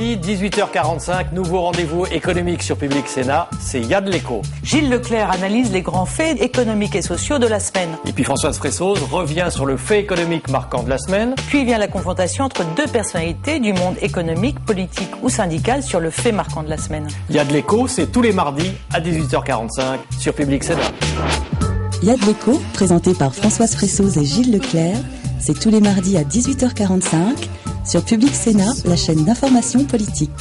mardi, 18h45, nouveau rendez-vous économique sur Public Sénat, c'est Y'a de l'écho. Gilles Leclerc analyse les grands faits économiques et sociaux de la semaine. Et puis Françoise Fressoz revient sur le fait économique marquant de la semaine. Puis vient la confrontation entre deux personnalités du monde économique, politique ou syndical sur le fait marquant de la semaine. Y'a de l'écho, c'est tous les mardis à 18h45 sur Public Sénat. Y'a de l'écho, présenté par Françoise Fressoz et Gilles Leclerc, c'est tous les mardis à 18h45 sur Public Sénat, la chaîne d'information politique.